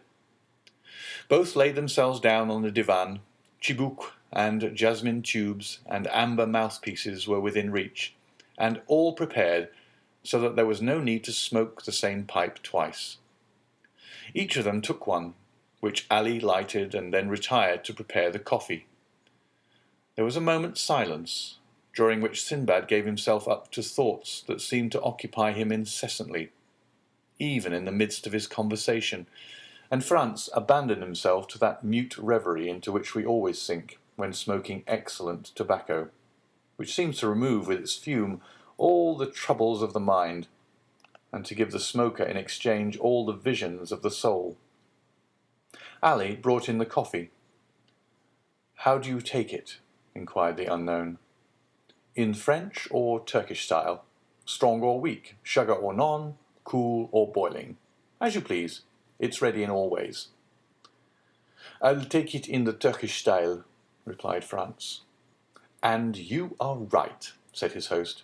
Both laid themselves down on the divan. Chibouk and jasmine tubes and amber mouthpieces were within reach, and all prepared so that there was no need to smoke the same pipe twice. Each of them took one, which Ali lighted and then retired to prepare the coffee. There was a moment's silence, during which Sinbad gave himself up to thoughts that seemed to occupy him incessantly, even in the midst of his conversation, and Franz abandoned himself to that mute reverie into which we always sink when smoking excellent tobacco, which seems to remove with its fume all the troubles of the mind, and to give the smoker in exchange all the visions of the soul. Ali brought in the coffee. "How do you take it?" inquired the unknown. "In French or Turkish style? Strong or weak? Sugar or none? Cool or boiling? As you please. It's ready in all ways." "I'll take it in the Turkish style," replied Franz. "And you are right," said his host.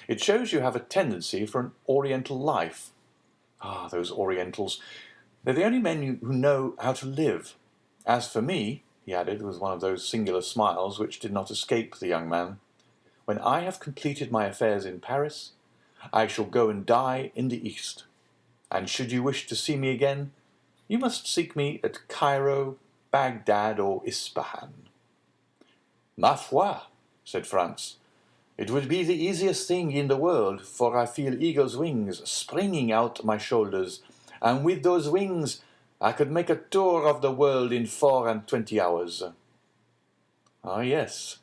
"It shows you have a tendency for an Oriental life. Ah, those Orientals! They're the only men who know how to live. As for me," he added, with one of those singular smiles which did not escape the young man, "when I have completed my affairs in Paris, I shall go and die in the East. And should you wish to see me again, you must seek me at Cairo, Baghdad, or Ispahan." "Ma foi," said Franz, "it would be the easiest thing in the world, for I feel eagle's wings springing out my shoulders, and with those wings I could make a tour of the world in 24 hours. "Ah, yes,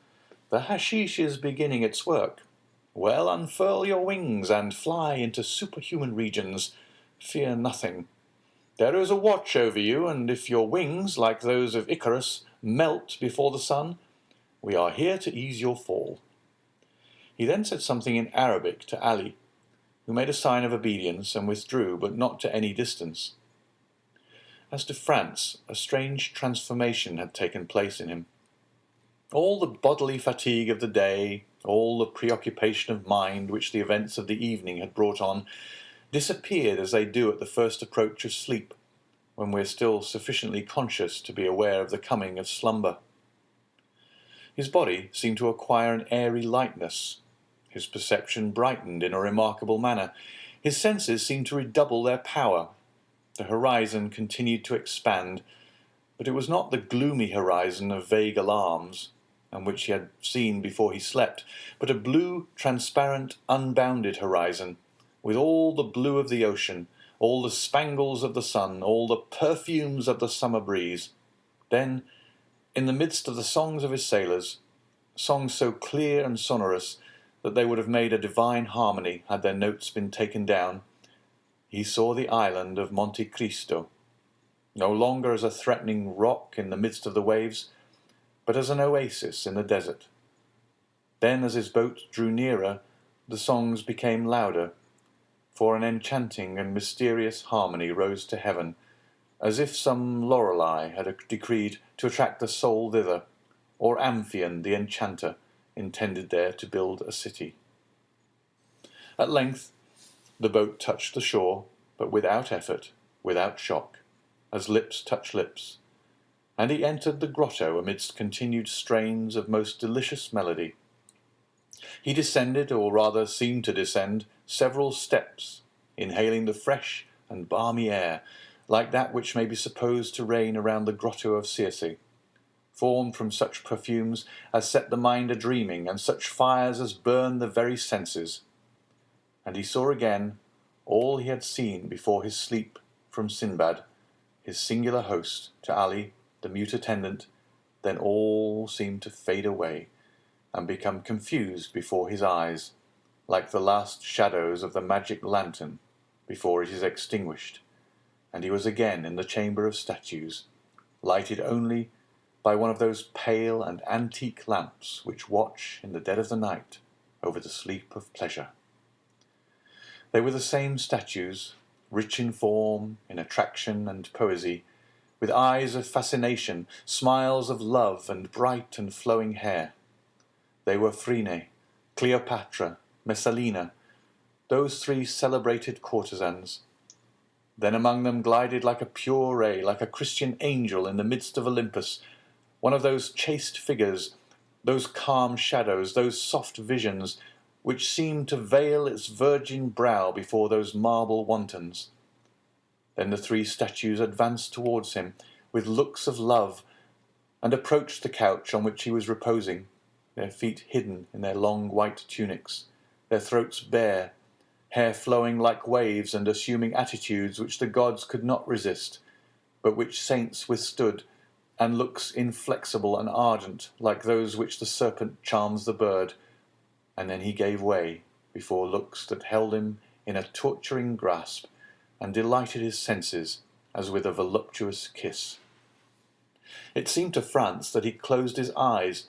the hashish is beginning its work. Well, unfurl your wings and fly into superhuman regions. Fear nothing. There is a watch over you, and if your wings, like those of Icarus, melt before the sun, we are here to ease your fall." He then said something in Arabic to Ali, who made a sign of obedience and withdrew, but not to any distance. As to Franz, a strange transformation had taken place in him. All the bodily fatigue of the day, all the preoccupation of mind which the events of the evening had brought on, disappeared as they do at the first approach of sleep, when we are still sufficiently conscious to be aware of the coming of slumber. His body seemed to acquire an airy lightness. His perception brightened in a remarkable manner. His senses seemed to redouble their power. The horizon continued to expand, but it was not the gloomy horizon of vague alarms, and which he had seen before he slept, but a blue, transparent, unbounded horizon, with all the blue of the ocean, all the spangles of the sun, all the perfumes of the summer breeze. Then, in the midst of the songs of his sailors, songs so clear and sonorous that they would have made a divine harmony had their notes been taken down, he saw the island of Monte Cristo, no longer as a threatening rock in the midst of the waves, but as an oasis in the desert. Then, as his boat drew nearer, the songs became louder, for an enchanting and mysterious harmony rose to heaven, as if some Lorelei had decreed to attract the soul thither, or Amphion the enchanter intended there to build a city. At length the boat touched the shore, but without effort, without shock, as lips touch lips, and he entered the grotto amidst continued strains of most delicious melody. He descended, or rather seemed to descend, several steps, inhaling the fresh and balmy air, like that which may be supposed to reign around the grotto of Circe, formed from such perfumes as set the mind a-dreaming, and such fires as burn the very senses. And he saw again all he had seen before his sleep from Sinbad, his singular host, to Ali, the mute attendant. Then all seemed to fade away, and become confused before his eyes, like the last shadows of the magic lantern before it is extinguished, and he was again in the chamber of statues, lighted only by one of those pale and antique lamps which watch in the dead of the night over the sleep of pleasure. They were the same statues, rich in form, in attraction and poesy, with eyes of fascination, smiles of love, and bright and flowing hair. They were Phryne, Cleopatra, Messalina, those three celebrated courtesans. Then among them glided like a pure ray, like a Christian angel in the midst of Olympus, one of those chaste figures, those calm shadows, those soft visions, which seemed to veil its virgin brow before those marble wantons. Then the three statues advanced towards him with looks of love, and approached the couch on which he was reposing, their feet hidden in their long white tunics, their throats bare, hair flowing like waves and assuming attitudes which the gods could not resist, but which saints withstood, and looks inflexible and ardent like those which the serpent charms the bird. And then he gave way before looks that held him in a torturing grasp and delighted his senses as with a voluptuous kiss. It seemed to Franz that he closed his eyes,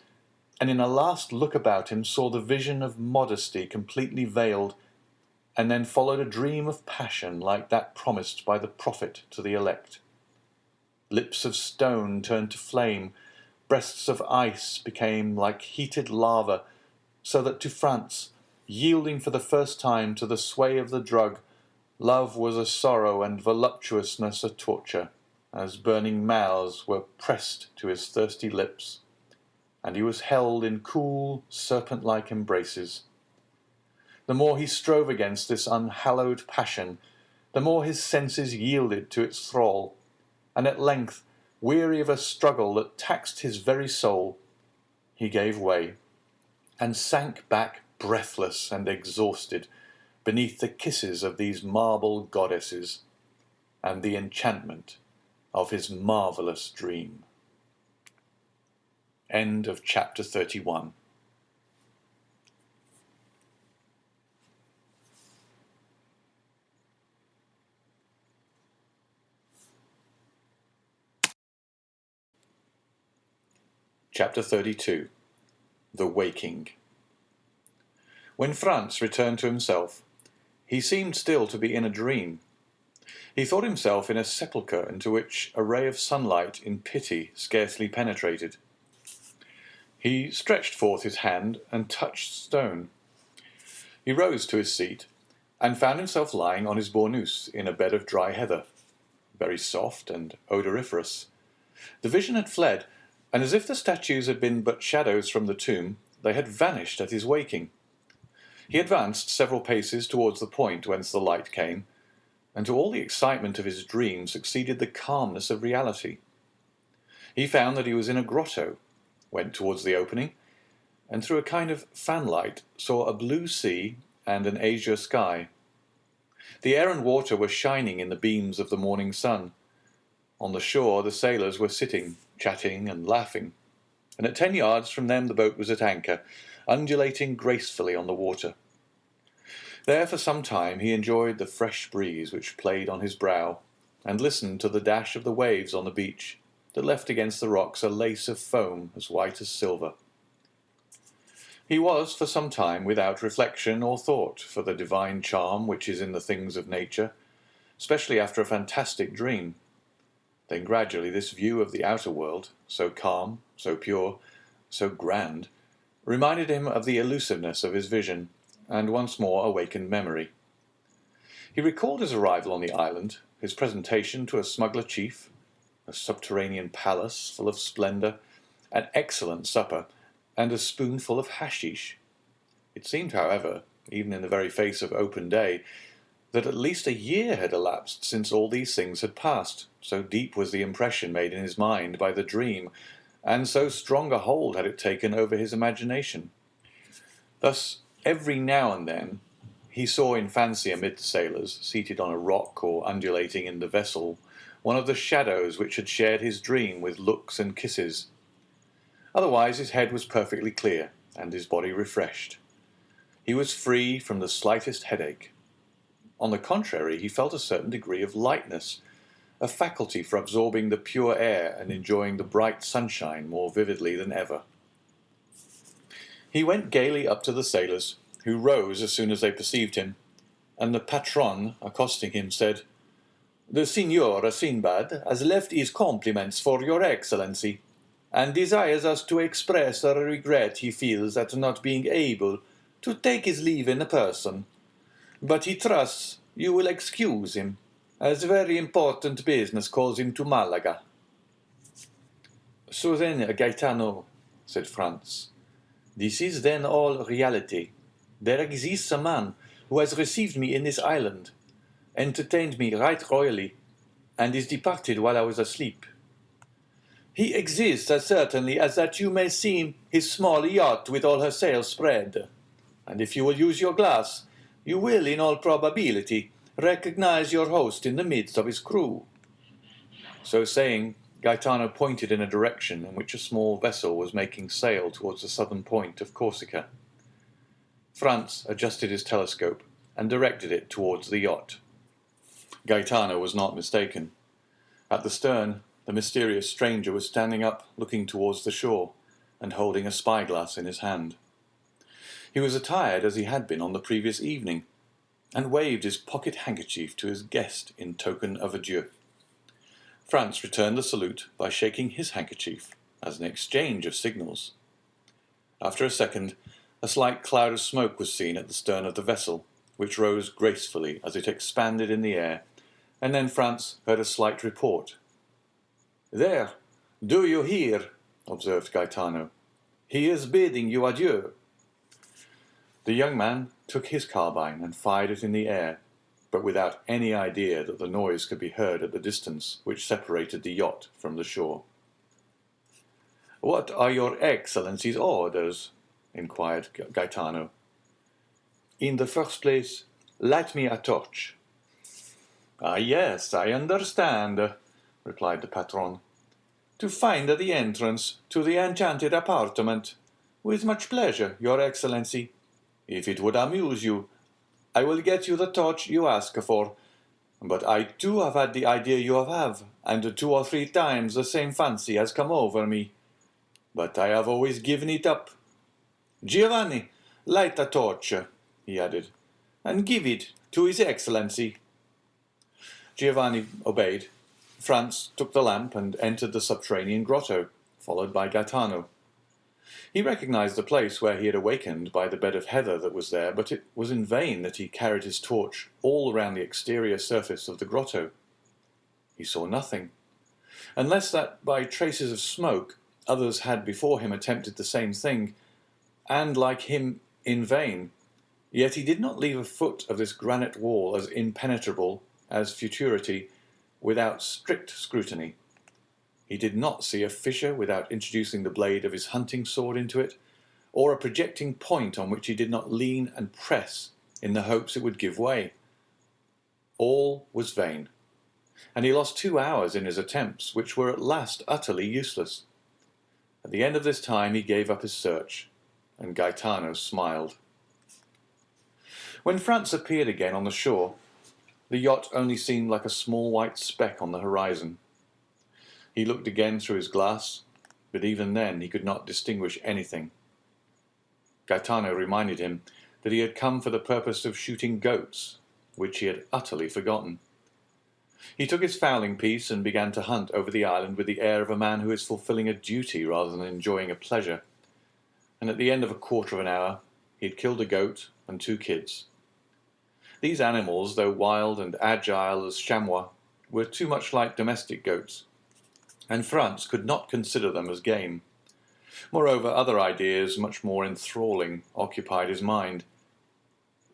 and in a last look about him saw the vision of modesty completely veiled, and then followed a dream of passion like that promised by the prophet to the elect. Lips of stone turned to flame, breasts of ice became like heated lava, so that to Franz, yielding for the first time to the sway of the drug, love was a sorrow and voluptuousness a torture, as burning mouths were pressed to his thirsty lips, and he was held in cool, serpent-like embraces. The more he strove against this unhallowed passion, the more his senses yielded to its thrall, and at length, weary of a struggle that taxed his very soul, he gave way, and sank back breathless and exhausted beneath the kisses of these marble goddesses, and the enchantment of his marvellous dream. End of chapter 31. Chapter 32. The Waking. When Franz returned to himself, he seemed still to be in a dream. He thought himself in a sepulchre into which a ray of sunlight in pity scarcely penetrated. He stretched forth his hand and touched stone. He rose to his seat and found himself lying on his bournous in a bed of dry heather, very soft and odoriferous. The vision had fled, and as if the statues had been but shadows from the tomb, they had vanished at his waking. He advanced several paces towards the point whence the light came, and to all the excitement of his dream succeeded the calmness of reality. He found that he was in a grotto, went towards the opening, and through a kind of fanlight saw a blue sea and an azure sky. The air and water were shining in the beams of the morning sun. On the shore the sailors were sitting, chatting and laughing, and at 10 yards from them the boat was at anchor, undulating gracefully on the water. There for some time he enjoyed the fresh breeze which played on his brow, and listened to the dash of the waves on the beach, that left against the rocks a lace of foam as white as silver. He was for some time without reflection or thought for the divine charm which is in the things of nature, especially after a fantastic dream. Then gradually this view of the outer world, so calm, so pure, so grand, reminded him of the elusiveness of his vision, and once more awakened memory. He recalled his arrival on the island, his presentation to a smuggler chief, a subterranean palace full of splendor, an excellent supper, and a spoonful of hashish. It seemed, however, even in the very face of open day, that at least a year had elapsed since all these things had passed, so deep was the impression made in his mind by the dream, and so strong a hold had it taken over his imagination. Thus, every now and then, he saw in fancy amid the sailors, seated on a rock or undulating in the vessel, one of the shadows which had shared his dream with looks and kisses. Otherwise his head was perfectly clear, and his body refreshed. He was free from the slightest headache. On the contrary, he felt a certain degree of lightness, a faculty for absorbing the pure air and enjoying the bright sunshine more vividly than ever. He went gaily up to the sailors, who rose as soon as they perceived him, and the patron, accosting him, said, "The Signor Sinbad has left his compliments for your Excellency, and desires us to express the regret he feels at not being able to take his leave in person. But he trusts you will excuse him, as very important business calls him to Malaga." "So then, Gaetano," said Franz, "this is then all reality. There exists a man who has received me in this island, entertained me right royally, and is departed while I was asleep. He exists as certainly as that you may see his small yacht with all her sails spread, and if you will use your glass, you will, in all probability, recognize your host in the midst of his crew." So saying, Gaetano pointed in a direction in which a small vessel was making sail towards the southern point of Corsica. Franz adjusted his telescope and directed it towards the yacht. Gaetano was not mistaken. At the stern, the mysterious stranger was standing up, looking towards the shore, and holding a spyglass in his hand. He was attired as he had been on the previous evening, and waved his pocket handkerchief to his guest in token of adieu. Franz returned the salute by shaking his handkerchief, as an exchange of signals. After a second, a slight cloud of smoke was seen at the stern of the vessel, which rose gracefully as it expanded in the air, and then Franz heard a slight report. "There, do you hear?" observed Gaetano. "He is bidding you adieu." The young man took his carbine and fired it in the air, but without any idea that the noise could be heard at the distance which separated the yacht from the shore. "What are your Excellency's orders?" inquired Gaetano. "In the first place, light me a torch." "Ah, yes, I understand," replied the patron. "To find the entrance to the enchanted apartment. With much pleasure, your Excellency. If it would amuse you, I will get you the torch you ask for. But I too have had the idea you have, and 2 or 3 times the same fancy has come over me. But I have always given it up. Giovanni, light a torch," he added, "and give it to His Excellency." Giovanni obeyed. Franz took the lamp and entered the subterranean grotto, followed by Gaetano. He recognized the place where he had awakened by the bed of heather that was there, but it was in vain that he carried his torch all around the exterior surface of the grotto. He saw nothing, unless that by traces of smoke others had before him attempted the same thing, and like him in vain. Yet he did not leave a foot of this granite wall as impenetrable as futurity without strict scrutiny. He did not see a fissure without introducing the blade of his hunting sword into it, or a projecting point on which he did not lean and press in the hopes it would give way. All was vain, and he lost 2 hours in his attempts, which were at last utterly useless. At the end of this time he gave up his search, and Gaetano smiled. When Franz appeared again on the shore, the yacht only seemed like a small white speck on the horizon. He looked again through his glass, but even then he could not distinguish anything. Gaetano reminded him that he had come for the purpose of shooting goats, which he had utterly forgotten. He took his fowling piece and began to hunt over the island with the air of a man who is fulfilling a duty rather than enjoying a pleasure. And at the end of a quarter of an hour, he had killed a goat and 2 kids. These animals, though wild and agile as chamois, were too much like domestic goats, and Franz could not consider them as game. Moreover, other ideas, much more enthralling, occupied his mind.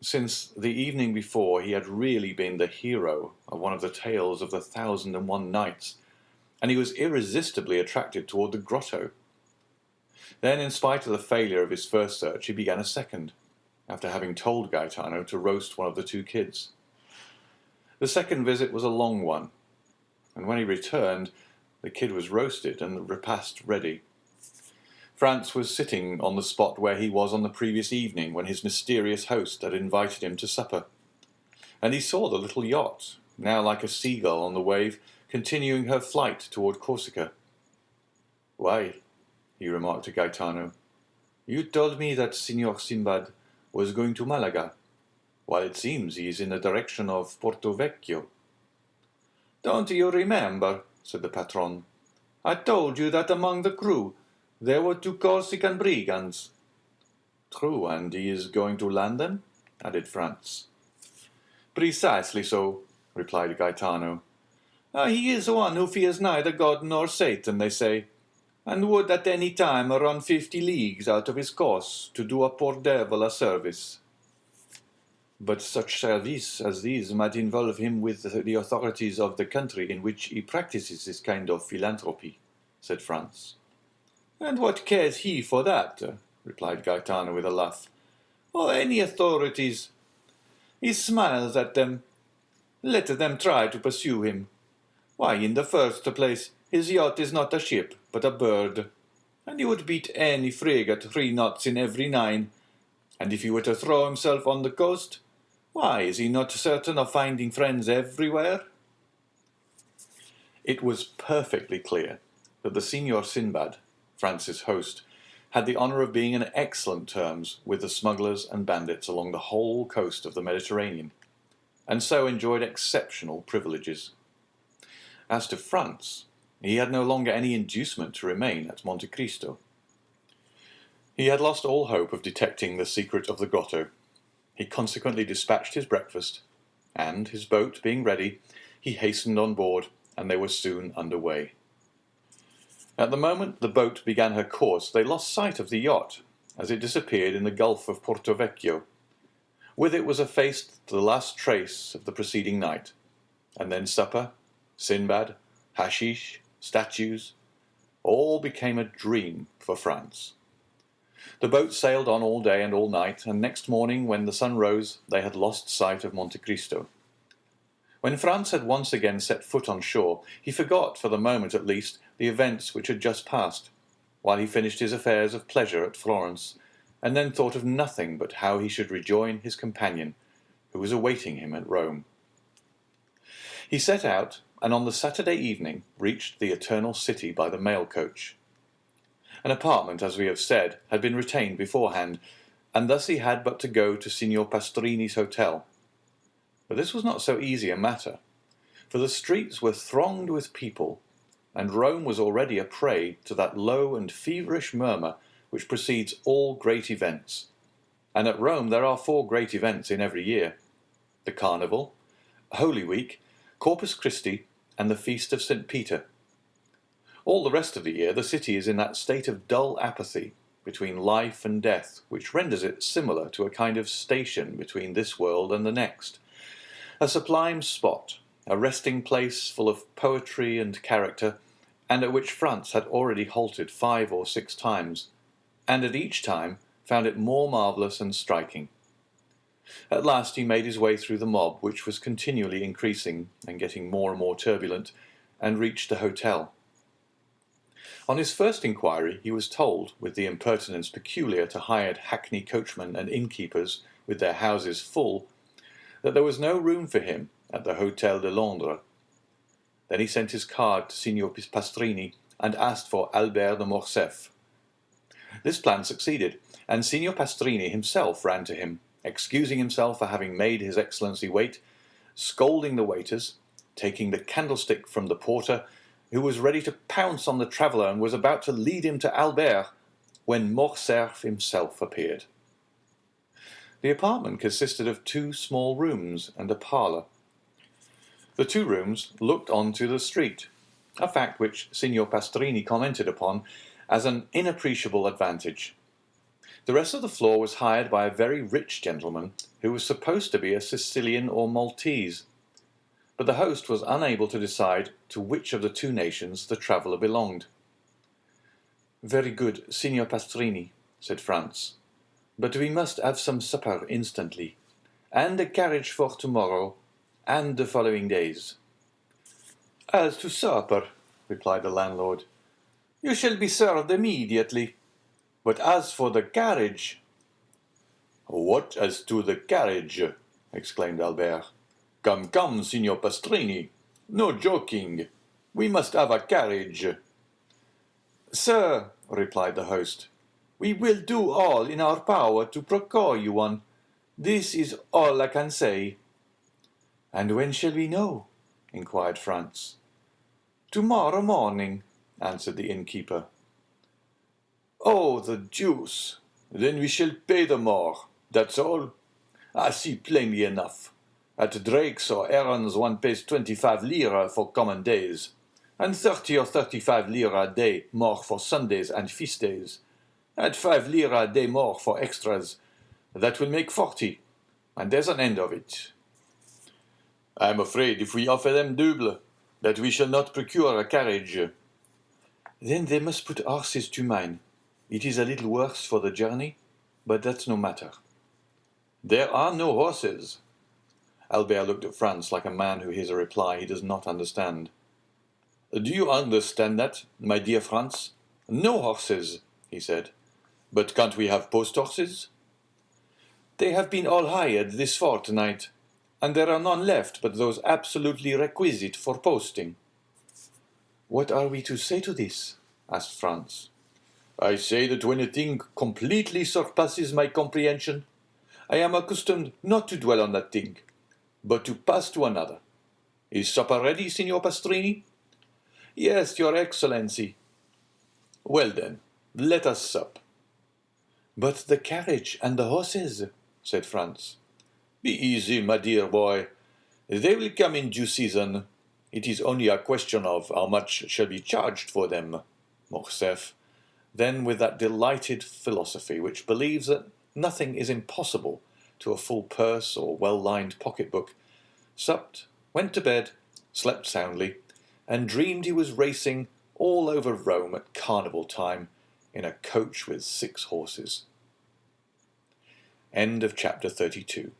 Since the evening before, he had really been the hero of one of the tales of the 1001 Nights, and he was irresistibly attracted toward the grotto. Then, in spite of the failure of his first search, he began a second, after having told Gaetano to roast one of the 2 kids. The second visit was a long one, and when he returned, the kid was roasted and the repast ready. Franz was sitting on the spot where he was on the previous evening when his mysterious host had invited him to supper, and he saw the little yacht, now like a seagull on the wave, continuing her flight toward Corsica. "Why," he remarked to Gaetano, "you told me that Signor Sinbad was going to Malaga, while it seems he is in the direction of Porto Vecchio." "Don't you remember," said the patron, "I told you that among the crew there were 2 Corsican brigands." "True, and he is going to land them?" added Franz. "Precisely so," replied Gaetano. "He is one who fears neither God nor Satan, they say, and would at any time run 50 leagues out of his course to do a poor devil a service." "But such service as these might involve him with the authorities of the country in which he practices this kind of philanthropy," said Franz. "And what cares he for that?" replied Gaetano with a laugh. "Or any authorities? He smiles at them. Let them try to pursue him. Why, in the first place, his yacht is not a ship, but a bird, and he would beat any frigate 3 knots in every 9. And if he were to throw himself on the coast, why, is he not certain of finding friends everywhere?" It was perfectly clear that the Signor Sinbad, Franz's host, had the honour of being on excellent terms with the smugglers and bandits along the whole coast of the Mediterranean, and so enjoyed exceptional privileges. As to Franz, he had no longer any inducement to remain at Monte Cristo. He had lost all hope of detecting the secret of the grotto. He consequently dispatched his breakfast, and, his boat being ready, he hastened on board, and they were soon under way. At the moment the boat began her course, they lost sight of the yacht, as it disappeared in the Gulf of Porto Vecchio. With it was effaced the last trace of the preceding night, and then supper, Sinbad, hashish, statues, all became a dream for Franz. The boat sailed on all day and all night, and next morning, when the sun rose, they had lost sight of Monte Cristo. When Franz had once again set foot on shore, he forgot, for the moment at least, the events which had just passed, while he finished his affairs of pleasure at Florence, and then thought of nothing but how he should rejoin his companion, who was awaiting him at Rome. He set out, and on the Saturday evening reached the Eternal City by the mail coach. An apartment, as we have said, had been retained beforehand, and thus he had but to go to Signor Pastrini's hotel. But this was not so easy a matter, for the streets were thronged with people, and Rome was already a prey to that low and feverish murmur which precedes all great events. And at Rome there are 4 great events in every year: the Carnival, Holy Week, Corpus Christi, and the Feast of St. Peter. All the rest of the year the city is in that state of dull apathy between life and death which renders it similar to a kind of station between this world and the next, a sublime spot, a resting place full of poetry and character, and at which Franz had already halted 5 or 6 times, and at each time found it more marvellous and striking. At last he made his way through the mob, which was continually increasing and getting more and more turbulent, and reached the hotel. On his first inquiry he was told, with the impertinence peculiar to hired hackney coachmen and innkeepers with their houses full, that there was no room for him at the Hôtel de Londres. Then he sent his card to Signor Pastrini and asked for Albert de Morcerf. This plan succeeded, and Signor Pastrini himself ran to him, excusing himself for having made his Excellency wait, scolding the waiters, taking the candlestick from the porter, who was ready to pounce on the traveller and was about to lead him to Albert, when Morcerf himself appeared. The apartment consisted of 2 small rooms and a parlour. The 2 rooms looked on to the street, a fact which Signor Pastrini commented upon as an inappreciable advantage. The rest of the floor was hired by a very rich gentleman who was supposed to be a Sicilian or Maltese, but the host was unable to decide to which of the 2 nations the traveller belonged. "Very good, Signor Pastrini," said Franz, "but we must have some supper instantly, and a carriage for tomorrow and the following days." "As to supper," replied the landlord, "you shall be served immediately. But as for the carriage—" "What as to the carriage?" exclaimed Albert. "Come, come, Signor Pastrini, no joking. We must have a carriage." "Sir," replied the host, "we will do all in our power to procure you one. This is all I can say." "And when shall we know?" inquired Franz. "Tomorrow morning," answered the innkeeper. "Oh, the deuce! Then we shall pay the more, that's all. I see plainly enough. At Drake's or Aaron's one pays 25 lire for common days, and 30 or 35 lire a day more for Sundays and feast days. At 5 lire a day more for extras, that will make 40, and there's an end of it. I am afraid if we offer them double, that we shall not procure a carriage." "Then they must put horses to mine. It is a little worse for the journey, but that's no matter." "There are no horses." Albert looked at Franz like a man who hears a reply he does not understand. "Do you understand that, my dear Franz? No horses," he said. "But can't we have post horses?" "They have been all hired this fortnight, and there are none left but those absolutely requisite for posting." "What are we to say to this?" asked Franz. "I say that when a thing completely surpasses my comprehension, I am accustomed not to dwell on that thing, but to pass to another. Is supper ready, Signor Pastrini?" "Yes, your Excellency." "Well then, let us sup." "But the carriage and the horses," said Franz. "Be easy, my dear boy. They will come in due season. It is only a question of how much shall be charged for them." Morcerf, then with that delighted philosophy which believes that nothing is impossible to a full purse or well-lined pocket-book, supped, went to bed, slept soundly, and dreamed he was racing all over Rome at carnival time in a coach with 6 horses. End of chapter 32.